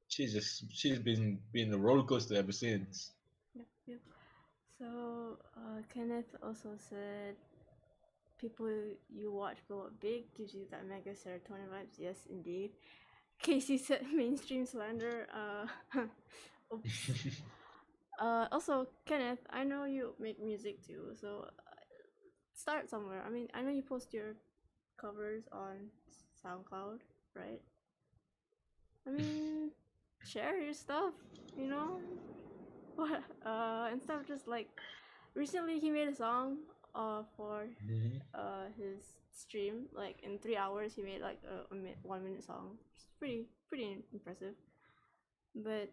she's been a roller coaster ever since. Yep, yep. So, Kenneth also said, people you watch go up big gives you that mega serotonin vibes. Yes, indeed. Casey said mainstream slander. Oops. Also, Kenneth, I know you make music too, so start somewhere. I mean, I know you post your covers on SoundCloud, right? I mean, share your stuff, you know? What? Instead of just like, recently he made a song for Mhm. his stream. Like in 3 hours, he made like a 1 minute song. It's pretty impressive. But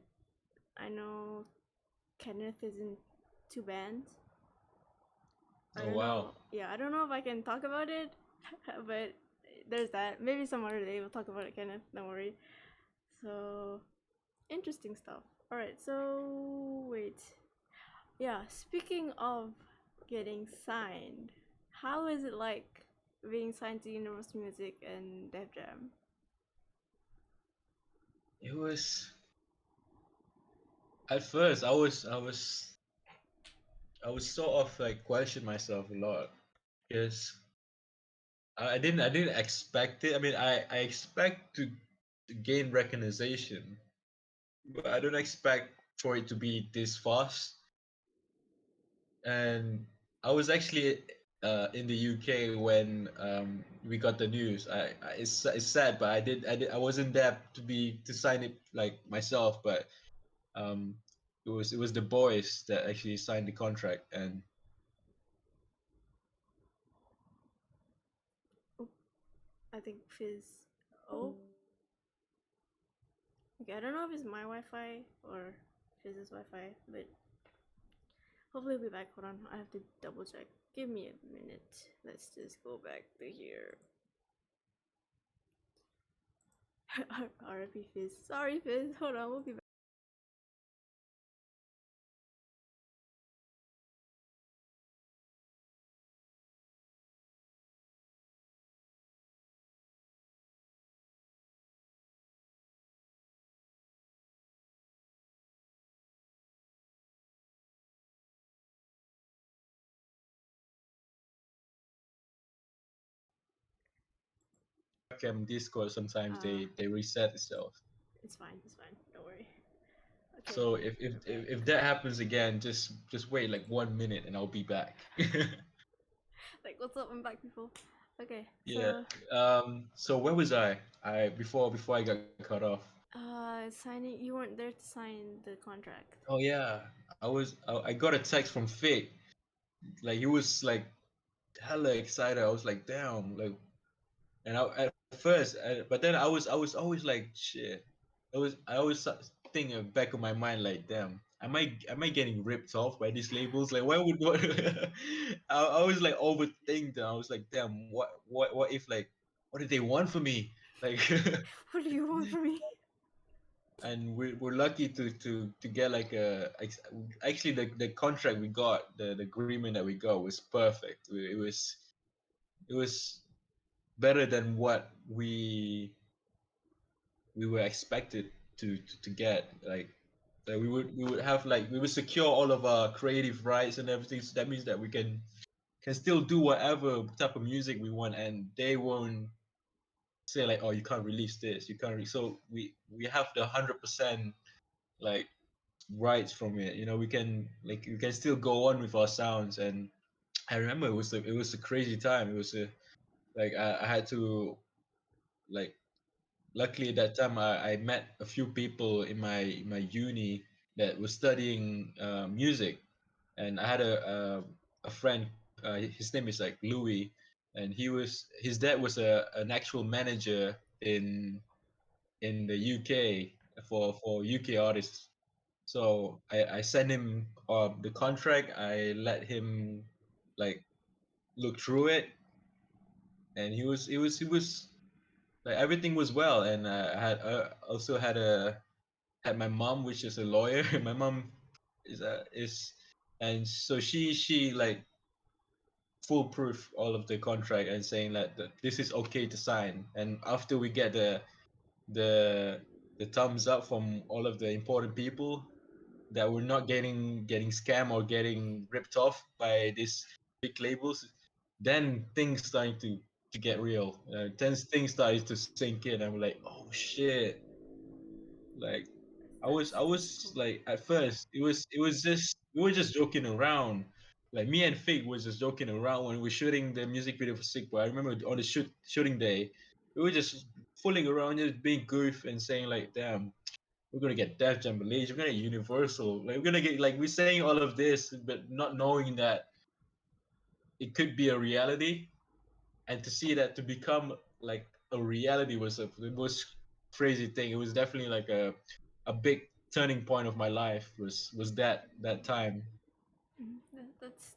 I know Kenneth is in two bands. I Oh don't wow. know. Yeah, I don't know if I can talk about it, but there's that. Maybe some other day we'll talk about it, Kenneth. Don't worry. So interesting stuff. All right. So wait. Yeah. Speaking of getting signed, how is it like being signed to Universal Music and Def Jam? It was at first I was sort of like question myself a lot because I didn't expect it. I mean I expect to gain recognition, but I don't expect for it to be this fast. And I was actually in the UK when we got the news. It's sad, but I wasn't there to sign it like myself, but um, it was the boys that actually signed the contract, and Oh, I think Fizz. Oh, okay. I don't know if it's my Wi-Fi or Fizz's Wi-Fi, but hopefully we'll be back. Hold on, I have to double check. Give me a minute. Let's just go back to here. RIP Fizz. Sorry, Fizz. Hold on, we'll be back. Discord sometimes Uh, they reset itself. it's fine. It's fine. Don't worry. Okay. So if that happens again, just wait like 1 minute and I'll be back. Like, what's up? I'm back, people. Okay. Yeah. So, So where was I? Before I got cut off. signing. You weren't there to sign the contract. Oh yeah, I got a text from Fake. Like he was like hella excited. I was like, damn, like, and at first, but then I was always like, shit. I always think in the back of my mind like, damn, am I getting ripped off by these labels? Like, why would what? I was like overthink that. I was like, damn, what if like, what did they want for me? Like, What do you want from me? and we're lucky to get like actually the contract we got, the agreement that we got was perfect. It was better than what we were expected to get. Like that we would have like we would secure all of our creative rights and everything, so that means that we can still do whatever type of music we want, and they won't say like, oh, you can't release this, you can't so we have the 100% like rights from it. We can still go on with our sounds. And I remember it was a crazy time. It was a like I had to like luckily at that time I met a few people in my uni that was studying music. And I had a friend, his name is like Louis. And his dad was an actual manager in the UK for UK artists. So I sent him the contract. I let him like look through it, and he was like everything was well. And I had also had my mom, which is a lawyer. My mom is, and so she like foolproof all of the contract and saying that this is okay to sign. And after we get the the thumbs up from all of the important people, that we're not getting scammed or getting ripped off by these big labels, then things starting to get real. Then things started to sink in. I'm like, oh shit, like. That's cool. like at first it was just we were just joking around. Like me and Fig was just joking around when we were shooting the music video for Sick Boy. I remember on the shooting day, we were just fooling around, just being goof and saying like, "Damn, we're gonna get Def Jam Malaysia, we're gonna get Universal, like we're gonna get like we're saying all of this, but not knowing that it could be a reality, and to see that to become like a reality was the most crazy thing. It was definitely like a big turning point of my life was that time. That's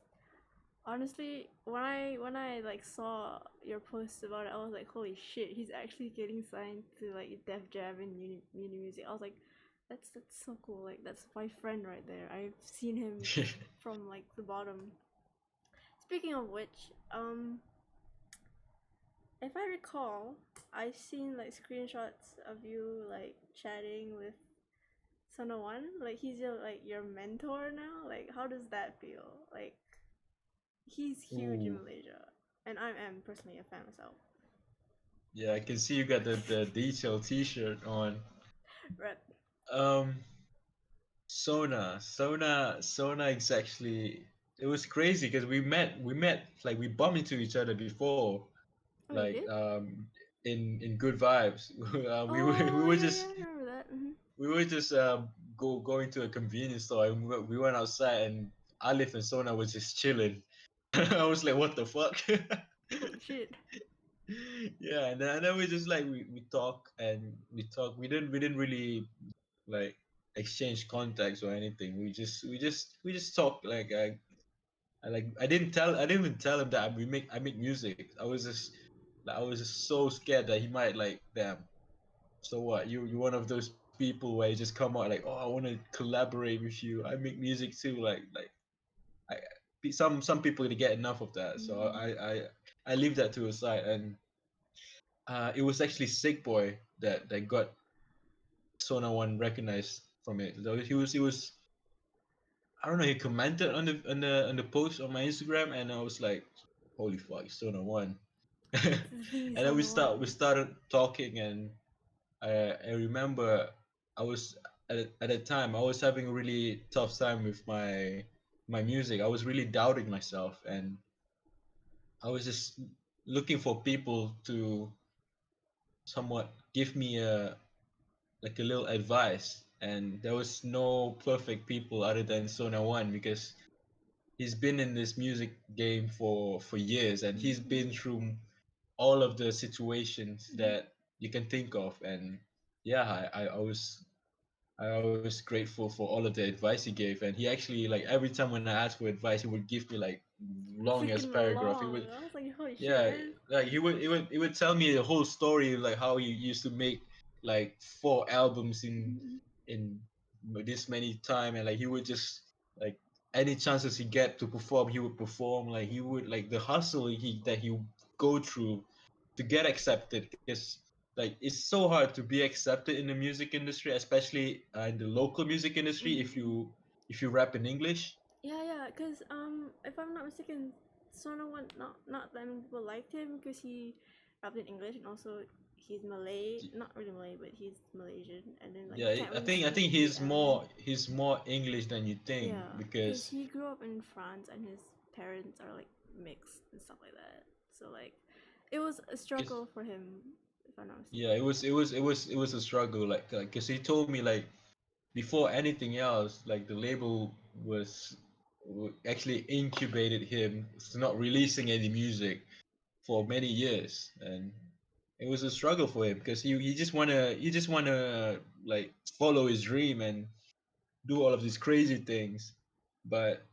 honestly when I like saw your post about it, I was like, holy shit, he's actually getting signed to like Def Jam and Uni Music. I was like, that's so cool. Like that's my friend right there. I've seen him from like the bottom. Speaking of which, if I recall, I've seen like screenshots of you like chatting with Sonowan. Like he's your mentor now. Like how does that feel? Like he's huge in Ooh, Malaysia, and I am personally a fan myself. yeah, I can see you got the detail T-shirt on. Rep. Um, Sona is actually it was crazy because we met like we bumped into each other before, Oh, you like did? in good vibes. We Oh were yeah, just yeah, I remember that. we were just going to a convenience store and we went outside and Alif and Sona was just chilling. I was like, what the fuck? Holy shit. Yeah, and then we just like we talk and we talk. We didn't really like exchange contacts or anything. We just talk like I didn't even tell him that I make music. I was just so scared that he might like damn. So what? You one of those people where you just come out like, oh, I want to collaborate with you. I make music too. I, some people to get enough of that. So Mm-hmm. I leave that to a side. And it was actually Sick Boy that got Sona One recognized from it. So he was I don't know. He commented on the post on my Instagram, and I was like, holy fuck, Sona One. It's the And then we Sonowan. started talking and I remember I was at the time I was having a really tough time with my music. I was really doubting myself, and I was just looking for people to somewhat give me a like a little advice. And there was no perfect people other than Sona One because he's been in this music game for years, and he's Mm-hmm. been through all of the situations Mm-hmm. that you can think of. And yeah, I was grateful for all of the advice he gave, and he actually like every time when I asked for advice, he would give me like long as Freaking paragraph. He long. would I was like, holy shit, yeah, man. like he would tell me the whole story like how he used to make like 4 albums Mm-hmm. in this many time, and like he would just like any chances he get to perform, he would perform. Like he would like the hustle he would go through to get accepted, because like it's so hard to be accepted in the music industry, especially in the local music industry, Mm-hmm. if you rap in English. Yeah, yeah, because if I'm not mistaken, Sonowan, not that many people liked him because he rapped in English, and also he's Malay, not really Malay, but he's Malaysian, and then like Yeah, he can't really I speak think the he's more English than you think, yeah, because because he grew up in France and his parents are like mixed and stuff like that. So like, it was a cause, struggle for him, if I'm not yeah, mistaken. it was a struggle. Like because he told me like before anything else, like the label was actually incubated him to not releasing any music for many years, and it was a struggle for him because he just wanna like follow his dream and do all of these crazy things. But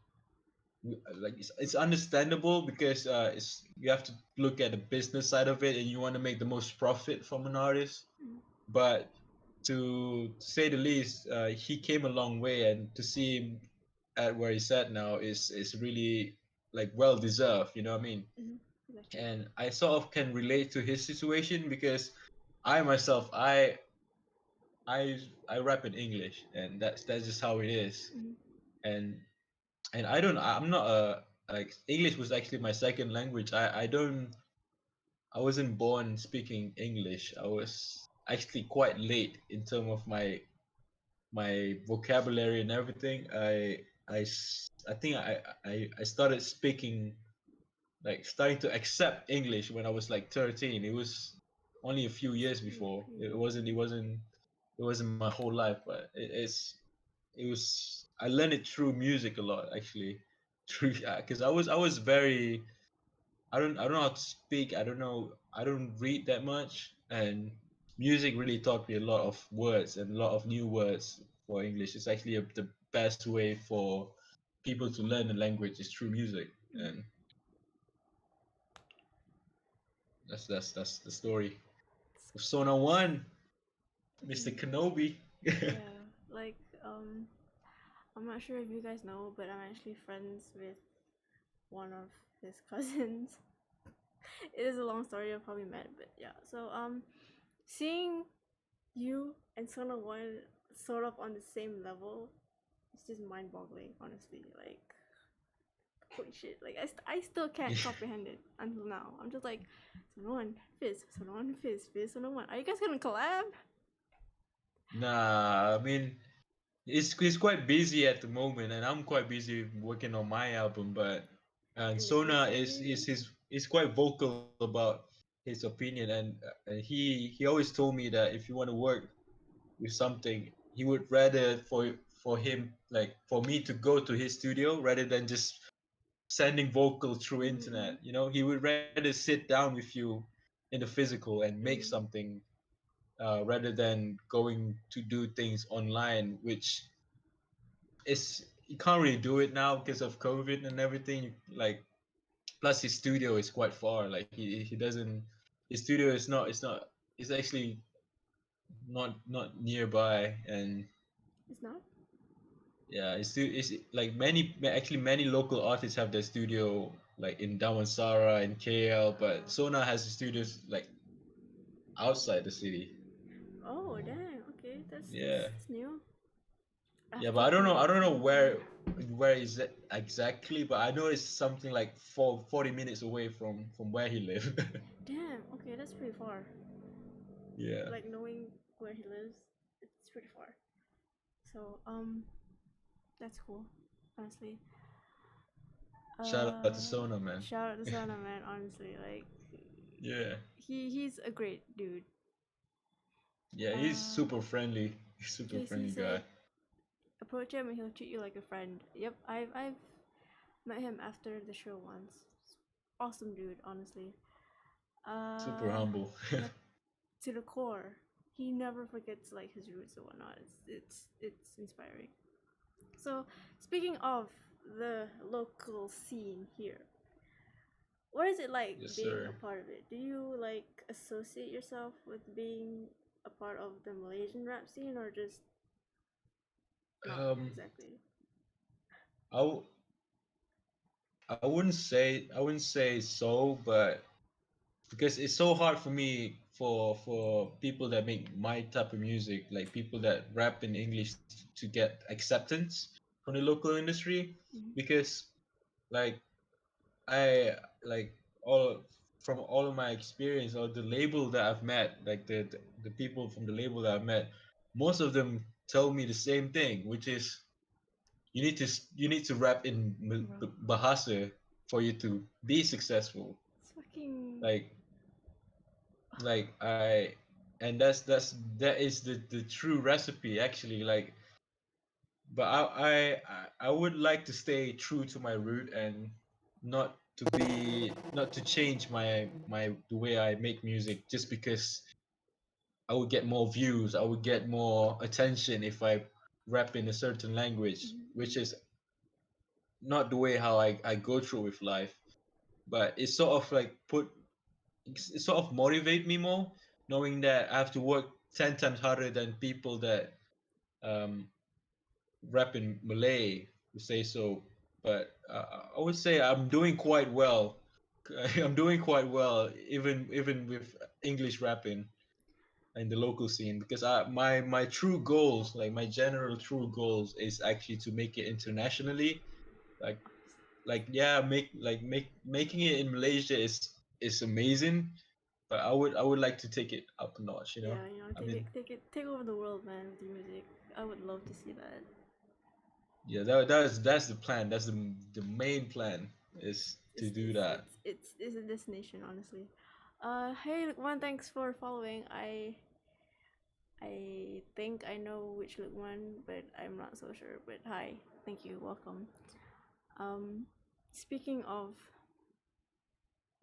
like it's understandable because it's you have to look at the business side of it and you want to make the most profit from an artist. But to say the least, he came a long way, and to see him at where he's at now is really like well deserved. You know what I mean? Mm-hmm. Exactly. And I sort of can relate to his situation because I myself I rap in English, and that's just how it is. Mm-hmm. And I'm not a like English was actually my second language. I wasn't born speaking English. I was actually quite late in terms of my my vocabulary and everything, I think I started speaking, like starting to accept English when I was like 13. It was only a few years Pretty, before. pretty It wasn't my whole life, but it was I learned it through music a lot actually. Through because I was very I don't know how to speak. I don't read that much, and music really taught me a lot of words and a lot of new words for English. It's actually the best way for people to learn a language is through music, mm, and that's the story. Persona One, Mr. mm, Kenobi. yeah, like I'm not sure if you guys know, but I'm actually friends with one of his cousins. It is a long story. I've probably met, but yeah. So seeing you and Sona One sort of on the same level, it's just mind-boggling. Honestly, like holy shit! Like I still can't comprehend it until now. I'm just like Sona One Fizz, Sona One Fizz, Fizz Sona One. Are you guys gonna collab? Nah, I mean he's quite busy at the moment, and I'm quite busy working on my album. But and In the Sona future, is maybe. is quite vocal about his opinion, and he always told me that if you want to work with something, he would rather for him like for me to go to his studio rather than just sending vocals through Mm-hmm. internet. He would rather sit down with you in the physical and make Mm-hmm. something rather than going to do things online, which is you can't really do it now because of COVID and everything. Like plus his studio is quite far. Like he doesn't his studio is not it's not it's actually not nearby, and It's not. yeah, it's like many local artists have their studio like in Damansara and KL, but Sona has studios like outside the city. Oh dang. Okay, Yeah. that's new. I Yeah, have but to come I up don't to know know more. where is it exactly, but I know it's something like 40 minutes away from where he lives. Damn. Okay, that's pretty far. Yeah. Like knowing where he lives, it's pretty far. So that's cool. Honestly. Shout out to Uh, Sona, man. shout out to Sona man. Honestly, like Yeah. he's a great dude. Yeah, he's Uh, super friendly. He's super Casey friendly guy. said approach him and he'll treat you like a friend. Yep, I've met him after the show once. Awesome dude, honestly. Super Uh, humble. yep, to the core. He never forgets like his roots and whatnot. It's inspiring. So speaking of the local scene here, what is it like Yes, being sir. a part of it? Do you like associate yourself with being a part of the Malaysian rap scene or just not Um, exactly? I, w- I wouldn't say so, but because it's so hard for me for people that make my type of music, like people that rap in English to get acceptance from the local industry, Mm-hmm. because like I like all from all of my experience or the label that I've met, like the people from the label that I've met, most of them tell me the same thing, which is you need to rap in Bro, Bahasa for you to be successful. it's fucking. Like like I and that is the true recipe actually. Like but I would like to stay true to my root and not to change my the way I make music just because I would get more views, I would get more attention if I rap in a certain language, Mm-hmm. which is not the way how I go through with life. But it's sort of like it sort of motivate me more knowing that I have to work 10 times harder than people that um, rap in Malay to say so. But I would say I'm doing quite well. I'm doing quite well, even with English rapping in the local scene, because my true goals, like my general true goals, is actually to make it internationally. Like like yeah, making it in Malaysia is amazing, but I would like to take it up a notch. Yeah, you know, I mean, take over the world, man, with your music. I would love to see that. yeah, that's the plan. That's the main plan is to do that. It's a destination, honestly. Hey, Lukman, thanks for following. I think I know which Lukman, but I'm not so sure. But hi, thank you, welcome. Um, Speaking of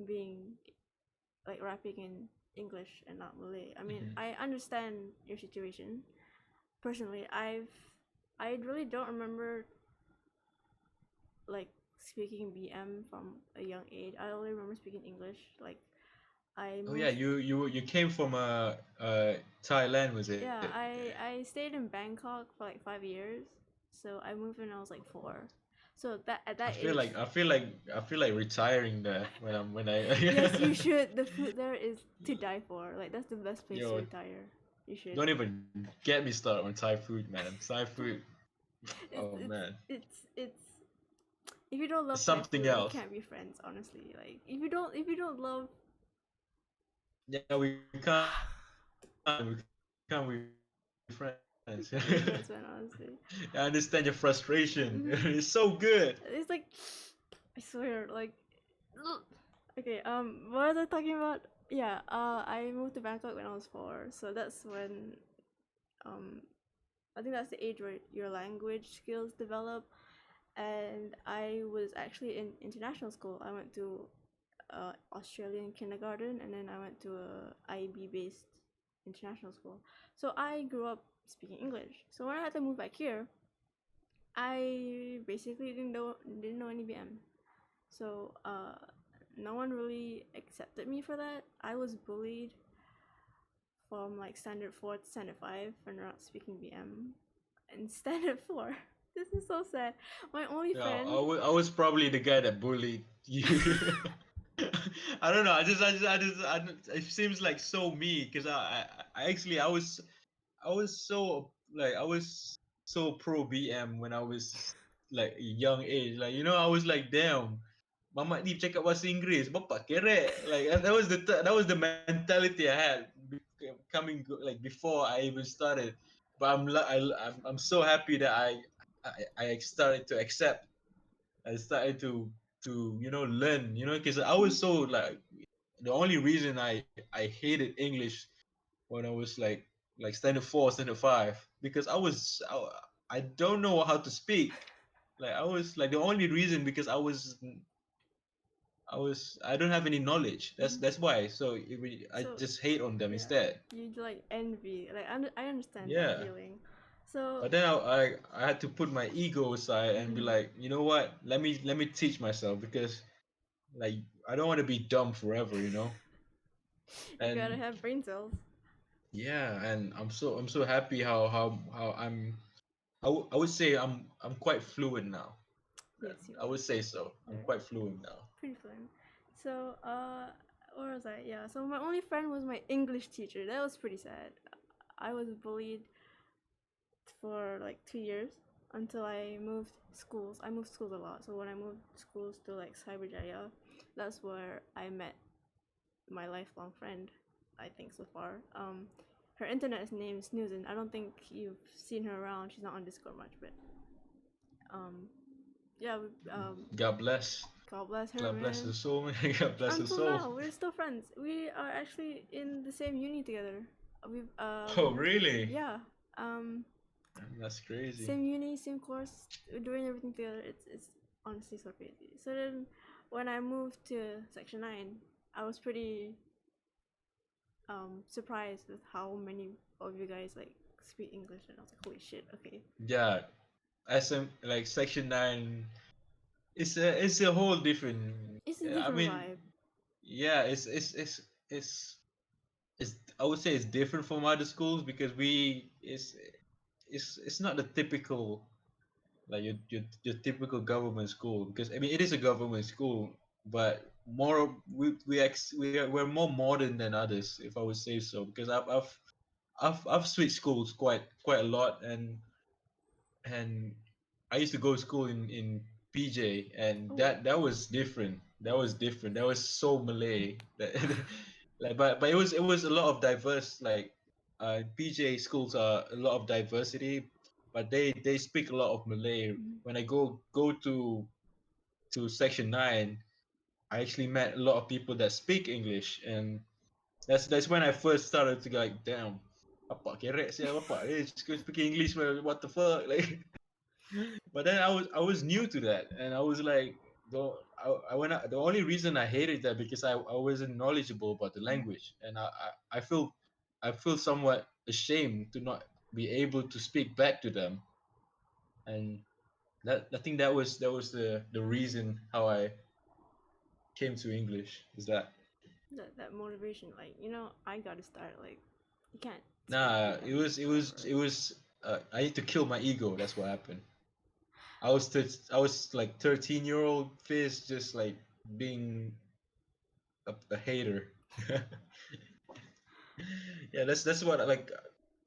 being like rapping in English and not Malay, I mean, Hmm. I understand your situation. Personally, I really don't remember like speaking BM from a young age. I only remember speaking English. Like I Oh yeah, moved. you came from Thailand, was it? Yeah, I stayed in Bangkok for like 5 years. So I moved when I was like 4. So that at I that feel age, like I feel like I feel like retiring there when yes, you I should. The food there is to die for. Like that's the best place to yo, retire. You should. don't even get me started on Thai food, man. Thai food, It's oh it's man, it's if you don't it's love Thai something food, we else. can't be friends. Honestly, like if you don't love, Yeah, we can't be friends. we can't be friends, man. Honestly, I understand your frustration. hmm It's so good. it's like I swear, like okay. What was I talking about? Yeah. I moved to Bangkok when I was 4, so that's when um, I think that's the age where your language skills develop. And I was actually in international school. I went to Australian kindergarten, and then I went to a IB based international school. So I grew up speaking English. So when I had to move back here, I basically didn't know any BM. So no one really accepted me for that. I was bullied from like standard 4 to standard 5 for not speaking BM. And standard 4. This is so sad. My only Yeah, friend. I was probably the guy that bullied you. I don't know. It seems like so me because I actually I was so like I was so pro BM when I was like a young age. Like I was like, damn, Mama ni cakap bahasa Inggeris, bapa kerek. Like that was the mentality I had like before I even started. But I'm so happy that I started to accept. I started to learn. Because I was so like the only reason I hated English when I was like standard 4, standard 5 because I don't know how to speak. Like I was like the only reason because I don't have any knowledge. That's Mhm. that's why. So I So just hate on them yeah, instead. you like envy. Like I understand that Yeah. feeling. So But then I had to put my ego aside and be mhm, like, you know what? Let me teach myself because like I don't want to be dumb forever. you gotta And have brain cells. yeah, and I'm so happy how I would say I'm quite fluent now. Yes, you I are. would say so. I'm You're quite fluent now. pretty fun. So where was I? Yeah. So my only friend was my English teacher. That was pretty sad. I was bullied for like 2 years until I moved schools. I moved schools a lot. So when I moved schools to like Cyberjaya, that's where I met my lifelong friend, I think so far. Her internet name is Snoozin. I don't think you've seen her around. She's not on Discord much, but um, yeah. God bless. God bless her, God bless man. her soul, man. God bless her Until soul. now, we're still friends. We are actually in the same uni together. We've Oh, really? yeah, um, That's crazy. same uni, same course. We're doing everything together. It's honestly so crazy. So then, when I moved to Section 9, I was pretty surprised with how many of you guys like speak English, and I was like, holy shit, okay. Yeah, like Section 9, it's a whole different. It's a I different mean, vibe. yeah, it's it's I would say it's different from other schools because it's not the typical like your typical government school because I mean it is a government school but more we're more modern than others if I would say so because I've switched schools quite a lot and I used to go to school in PJ and Oh, that was different that was so Malay that Like, but it was a lot of diverse, like, PJ schools are a lot of diversity, but they speak a lot of Malay. Mhm. When I go to section 9, I actually met a lot of people that speak English, and that's when I first started to go like, damn, apa kerek sih, apa just speaking English, man, what the fuck, like. But then I was new to that, and I was like, I went out, the only reason I hated that because I wasn't knowledgeable about the Mhm. language, and I feel somewhat ashamed to not be able to speak back to them, and that I think that was the reason how I came to English, is that. That motivation, like, I gotta start. Like, you can't speak Nah, it BM was it was forever. it was I need to kill my ego. That's what happened. I was like 13-year-old Fizz, just like being a hater. Yeah, that's what, like,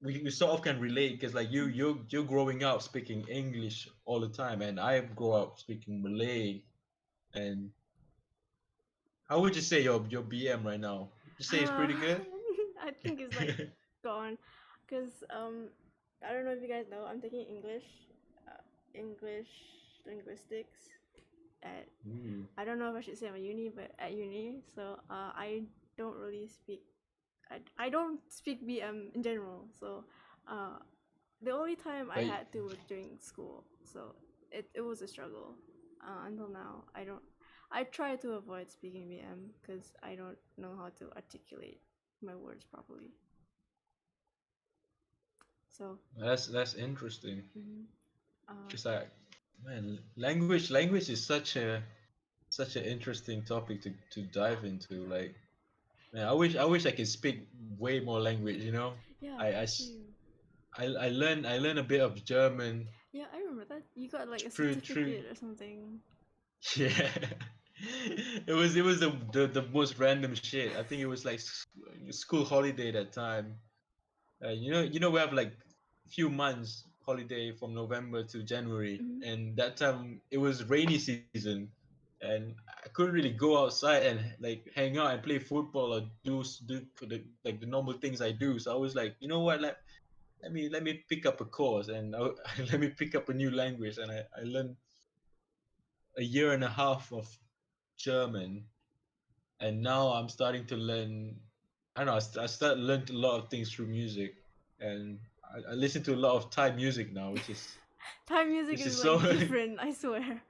we sort of can relate, because like you're growing up speaking English all the time, and I grow up speaking Malay. And how would you say your BM right now? Would you say it's Uh, pretty good? I think it's like gone, cause I don't know if you guys know, I'm taking English linguistics at, Ooh. I don't know if I should say my uni, but at uni. So I don't really speak. I don't speak BM in general. So uh, the only time I But had to was during school. So it was a struggle. Until now, I don't. I try to avoid speaking BM because I don't know how to articulate my words properly. So, that's interesting. mhm. It's like, man, language is such an interesting topic to dive into. Like, man, I wish I could speak way more language. Yeah, I, I s- same. I learned a bit of German Yeah, I remember that you got like a through. certificate or something. Yeah. It was the most random shit. I think it was like school holiday that time. We have like few months holiday from November to January, Hmm. and that time it was rainy season, and I couldn't really go outside and like hang out and play football or do the normal things I do. So I was like, you know what, let me pick up a course, and let me pick up a new language, and I learned a year and a half of German, and now I'm starting to learn. I don't know. I started learned a lot of things through music, and I listen to a lot of Thai music now, which is Thai music which is is so. like different, I swear.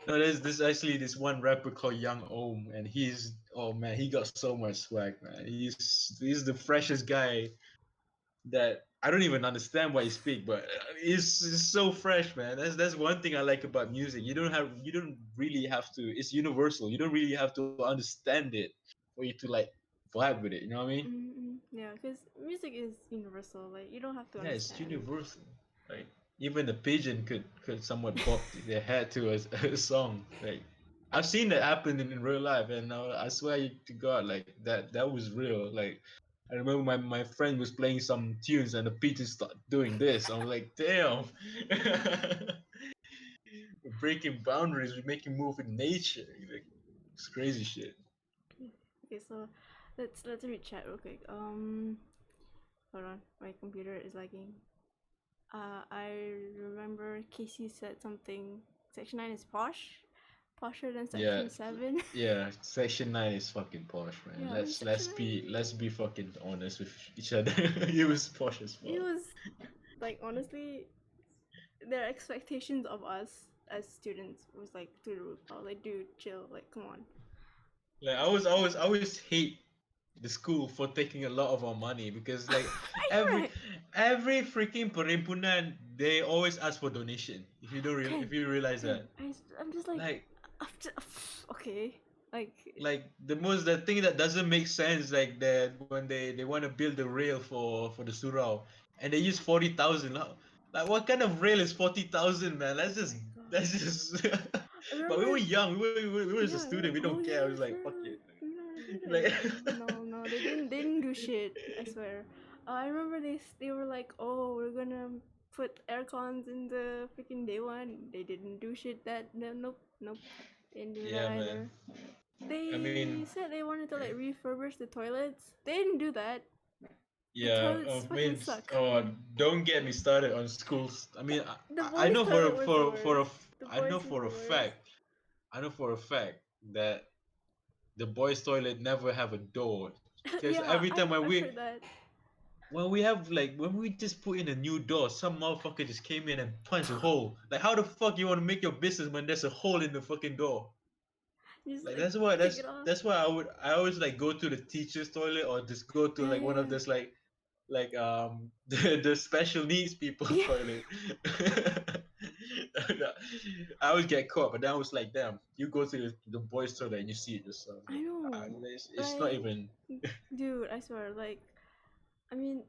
No, there's this actually this one rapper called Young Ohm, and he's, oh man, he got so much swag, man. He's the freshest guy that I don't even understand why he speak, but it's so fresh, man. That's one thing I like about music. You don't really have to. It's universal. You don't really have to understand it for you to like vibe with it. You know what I mean? Mm-hmm. Yeah, because music is universal. Like, you don't have to Yeah, it's understand. universal. Like, even the pigeon could somewhat bop their head to a song. Like, I've seen that happen in real life, and I swear to God, like that was real. Like, I remember my friend was playing some tunes, and the pigeon started doing this. I was like, damn, we're breaking boundaries. We're making move with nature. Like, it's crazy shit. Okay, okay, so let's read chat real quick. Hold on, my computer is lagging. I remember Casey said something. Section 9 is posh, posher than Yeah, Section 7. yeah. Section 9 is fucking posh, man. Yeah, Let's Section let's 9. be let's be fucking honest with each other. He was posh as It fuck. was like, honestly, their expectations of us as students was like through the roof. I was like, dude, chill. Like, come on. Like, I always hate the school for taking a lot of our money, because like I know, every right? every freaking perimpunan, they always ask for donation. Okay, If you realize okay. that, I'm just like, like I'm just, okay. Like, like the thing that doesn't make sense, like that when they want to build the rail for the surau, and they use 40,000. Like, what kind of rail is 40,000, man? Let's oh just my god. let's just. I But we were remember, young. We were just a yeah, student. yeah. We don't Oh care. I was yeah, like, fuck sure. it. We're not a student. Like. No, no, they didn't do shit. I swear. I remember they were like, oh, we're gonna put air cons in the freaking day one. They didn't do shit. That no, nope, nope. They didn't do that Yeah, man. either. I They mean, said they wanted to like refurbish the toilets. They didn't do that. The yeah. toilets I fucking mean, suck. don't get me started on schools. I mean, The I boys' know toilet was the worst. The I know boys was for the a worst. fact, I know for a fact that the boys' toilet never have a door. Because Yeah, every time I've heard that. when we have like when we just put in a new door, some motherfucker just came in and punched a hole. Like how the fuck you want to make your business when there's a hole in the fucking door? Just Like like take it off. that's why I always like go to the teacher's toilet or just go to Yeah, like one of yeah, this like the special needs people yeah. toilet. I always get caught, but then I was like, damn, you go to the boys' toilet and you see it yourself. I know. It's not Like, even. dude, I swear. Like, I mean,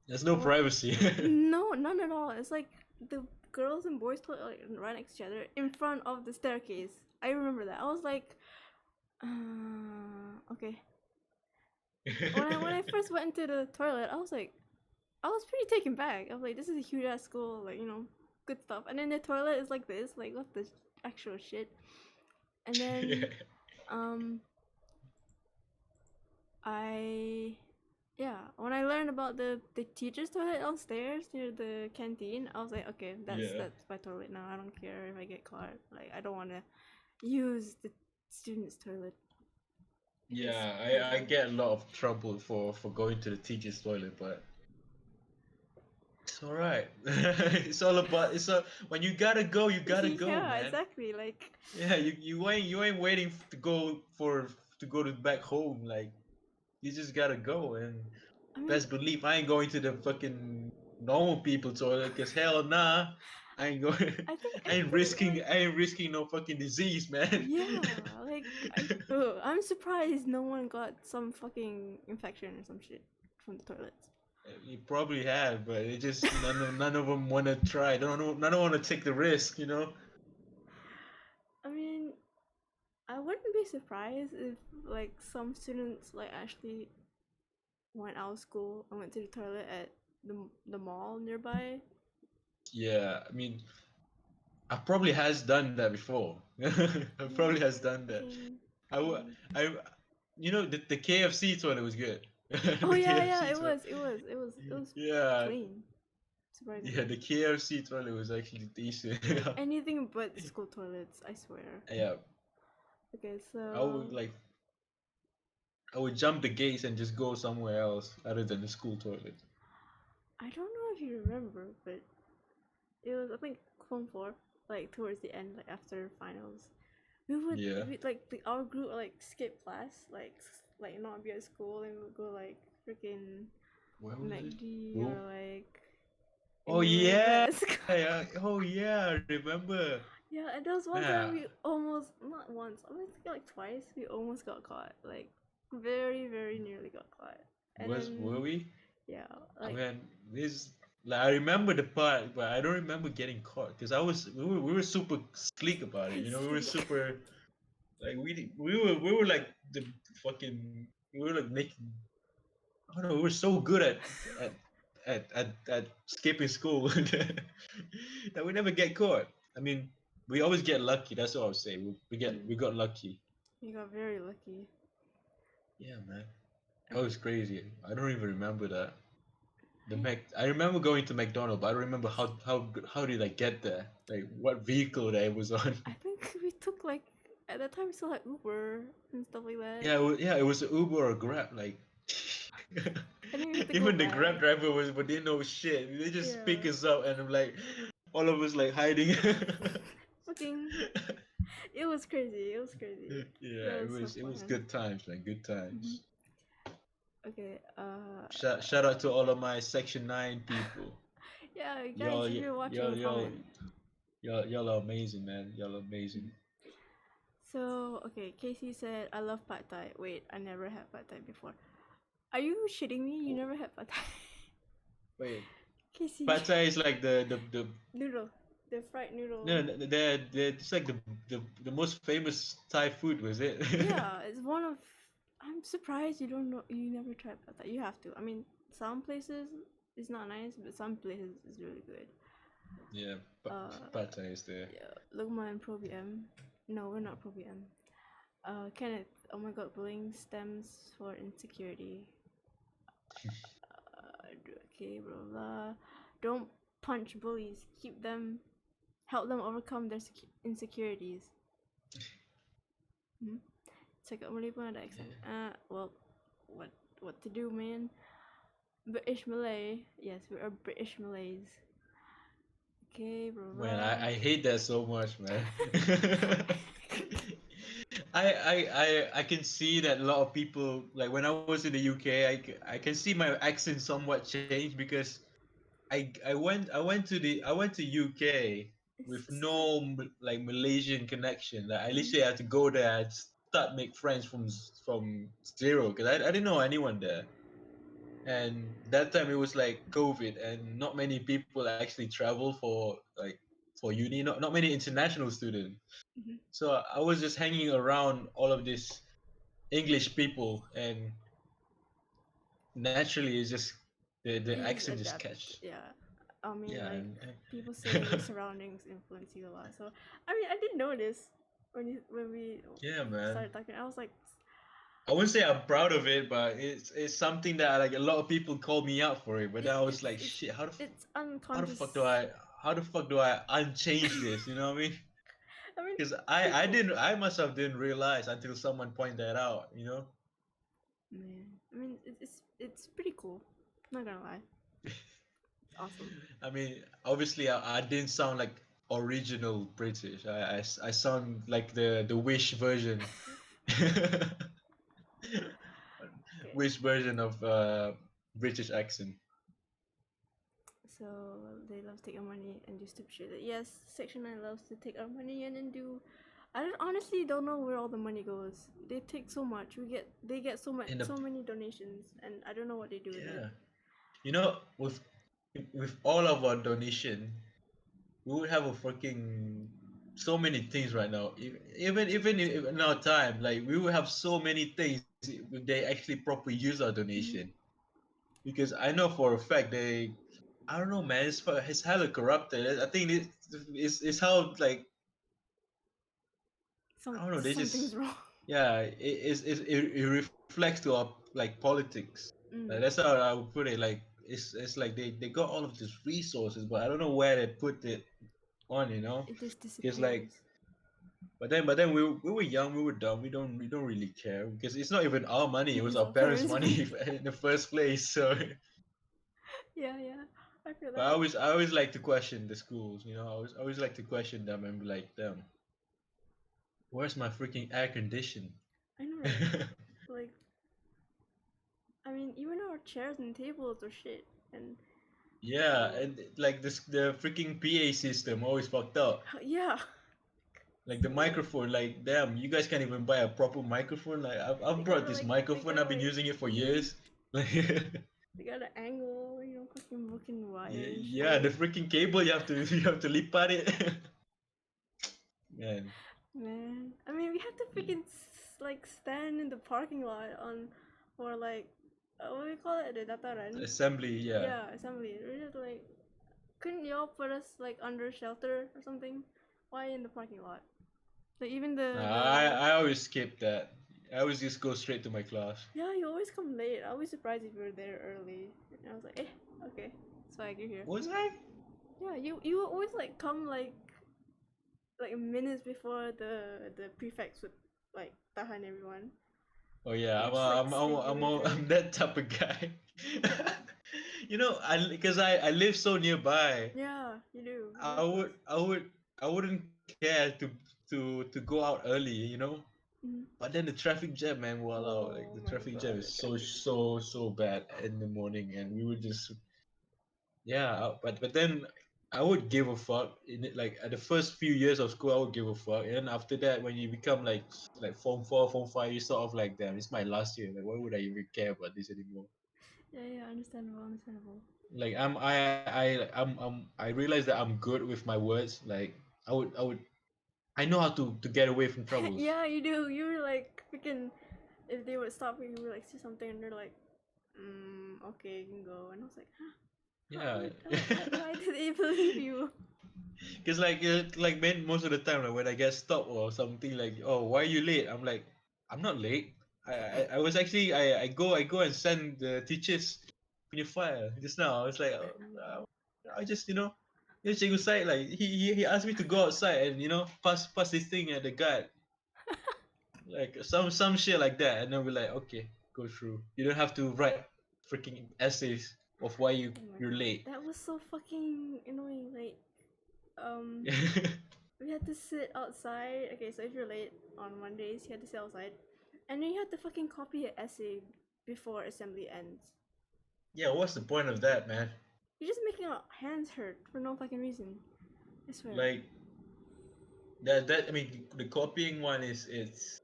There's no what? privacy. No, none at all. It's like the girls and boys toilet like right next to each other in front of the staircase. I remember that. I was like, okay. When I first went into the toilet, I was like, I was pretty taken back. I was like, this is a huge ass school, like good stuff. And then the toilet is like this, like what the actual shit. And then, um, I yeah, when I learned about the teachers' toilet downstairs near the canteen, I was like, okay, Yeah. that's my toilet now. I don't care if I get caught. Like, I don't want to use the students' toilet. It's Yeah, I dirty. get a lot of trouble for going to the teacher's toilet, but it's all right. It's all about it's a when you gotta go, you gotta go, Yeah, man. exactly. Like, Yeah, you ain't waiting to go to go to back home. Like you just gotta go, and I mean, best believe I ain't going to the fucking normal people toilet. Cause hell nah, I ain't going. I think like I ain't risking no fucking disease, man. yeah, like I'm surprised no one got some fucking infection or some shit from the toilets. You probably have, but it just none of them want to try. None of want to take the risk, you know. I mean, I wouldn't be surprised if like some students like actually went out of school and went to the toilet at the mall nearby. Yeah, I mean, I probably has done that before. I Yeah, probably has done that. fucking. I, wa- Um, I, you know, the KFC toilet was good. oh The yeah, yeah, KFC toilet. it was Yeah, clean, yeah, surprisingly. the KFC toilet was actually decent. Like anything but school toilets, I swear. Yeah, Okay, I would so like I would jump the gates and just go somewhere else other than the school toilet. I don't know if you remember, but it was I think Form 4, like towards the end, like after finals. Yeah, Like our group would, like skip class, like not be at school, and we would go like freaking where was it? McD Well, or like oh anywhere at yeah, desk. oh yeah, I remember. Yeah, and there was one time Yeah, we almost not once, I think like twice we almost got caught, like very very nearly got caught, and were then we? yeah, I like mean, this like I remember the part, but I don't remember getting caught because we were super sleek about it. You know, we were sleep. super like we were like the fucking we were like making. I don't know, we were so good at at skipping school that we never get caught. I mean, we always get lucky. That's what I would say. We got lucky. You got very lucky. Yeah, man. That was crazy. I don't even remember that. I remember going to McDonald's, but I don't remember how did I get there? Like what vehicle that it was on. I think we took like at that time we still had Uber and stuff like that. Yeah, it was Uber or Grab. Like And then we had to go even the back. Grab driver was, but didn't know shit. They just pick Yeah. us up, and I'm like, all of us like hiding. Fucking it was crazy. It was crazy. Yeah, That was so it was fun. good times, man. Good Hmm. times. Okay, Shout out to all of my Section 9 people. yeah, guys, Y'all, if you're watching, comment. y'all are amazing, man. Y'all are amazing. So, okay, Casey said, I love pad thai. Wait, I never had pad thai before. Are you shitting me? You never had pad thai? Wait, Casey. pad thai is like the Noodle. The fried no, noodle. it's like the most famous Thai food, was it? Yeah, it's one of. I'm surprised you don't know. You never tried pad thai. You have to. I mean, some places it's not nice, but some places it's really good. Yeah, Uh, pad thai is there. yeah, Lugma and Pro BM. No, we're not Pro BM. Kenneth, oh my god, bullying stems for insecurity. Okay, blah blah blah. Don't punch bullies. Help them overcome their insecurities. Cakap Malay pun ada accent. Well, what to do, man? British Malay. Yes, we are British Malays. Okay, blah blah. Man, I hate that so much, man. I can see that a lot of people, like when I was in the UK, I can see my accent somewhat change because I went to UK with It's no like Malaysian connection. Like I mm, literally had to go there and start make friends from zero because I didn't know anyone there. And that time it was like COVID, and not many people actually travel for uni. Not many international students. mhm. So I was just hanging around all of these English people, and naturally it's just the You just accent just adapt. catch. Yeah. I mean, Yeah, like and people say your surroundings influence you a lot. So, I mean, I didn't know this when we yeah, man. started talking. I was like, I wouldn't say I'm proud of it, but it's something that like a lot of people call me out for it. But then I was like, shit, it's how the unconscious. fuck do I unchange this? You know what I mean? I mean, Because it's pretty cool. I myself didn't realize until someone pointed that out. You know? Man, I mean, it's pretty cool. Not gonna lie, it's awesome. I mean, obviously I didn't sound like original British. I sound like the Wish version. Okay, Wish version of British accent. so they love to take our money and do stupid shit. Yes, Section 9 loves to take our money and then do. Honestly don't know where all the money goes. They take so much. They get In the so many donations, and I don't know what they do with it. Yeah, you know, with all of our donation, we would have a freaking so many things right now. Even in our time, like we would have so many things if they actually properly use our Mhm. donation. Because I know for a fact I don't know, man. It's hella corrupted. I think it's how like I don't know. They Something's just wrong. yeah. It reflects to our like politics. Like, Mm. that's how I would put it. Like it's like they got all of these resources, but I don't know where they put it on. You know, It just because like disappears. but then we were young, we were dumb, we don't really care because it's not even our money. It was It's our our parents' parents' money money. in the first place. So, Yeah, yeah. I feel but that. I always like to question the schools. You know, I always like to question them and be like, damn, where's my freaking air condition? I know, right? Like, I mean, even our chairs and tables are shit. And Yeah, so, and like this the freaking PA system always fucked up. yeah. Like the So, microphone, like damn, you guys can't even buy a proper microphone. Like I've brought this they microphone, gotta I've been like, using it for mm, years. Like they gotta angle, fucking broken wire and yeah, the shit. freaking cable you have to you have to lipat it. Man, Man, I mean, we have to freaking like stand in the parking lot or like, what do you call it? The dataran. assembly, yeah. Yeah, assembly. We're just like, couldn't y'all put us like under shelter or something? Why in the parking lot? Like even the I always skip that. I always just go straight to my class. yeah, you always come late. I was surprised if you were there early. And I was like, okay, swag, you're here. Was I? Yeah, you always like come like minutes before the prefects would like tahan everyone. Oh yeah, You just like stay I'm waiting. that type of guy. You know, I live so nearby. Yeah, you do. I Very close. would I would I wouldn't care to go out early, you know. Mhm. But then the traffic jam, man, wow, like Oh the my traffic jam god, is the so traffic. so bad in the morning, and we would just yeah. But then I would give a fuck in it. Like at the first few years of school, I would give a fuck, and then after that, when you become like form 4, form 5, you sort of like, damn, it's my last year. Like, why would I even care about this anymore? Yeah, yeah, understandable, understandable. Like I realize that I'm good with my words. Like I know how to get away from troubles. Yeah, you do. You were like freaking. If they would stop you, you were like say something, and they're like, okay, you can go. And I was like, huh? Yeah, Why did they believe you? because like man, most of the time, like when I get stopped or something, like, oh, why are you late? I'm like, I'm not late. I was actually I go and send the teachers punya file just now. I was like, I just cikgu Syed like he asked me to go outside and pass this thing at the guard like some shit like that, and then we're like, okay, go through. You don't have to write freaking essays of why Oh my you're god, late. that was so fucking annoying. Like, we had to sit outside. Okay, so if you're late on Mondays, you had to sit outside, and then you had to fucking copy an essay before assembly ends. Yeah, what's the point of that, man? You're just making our hands hurt for no fucking reason. I swear. Like that I mean the copying one is it's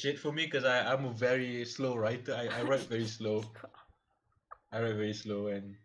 shit for me because I'm a very slow writer. I write very slow. I write very slow and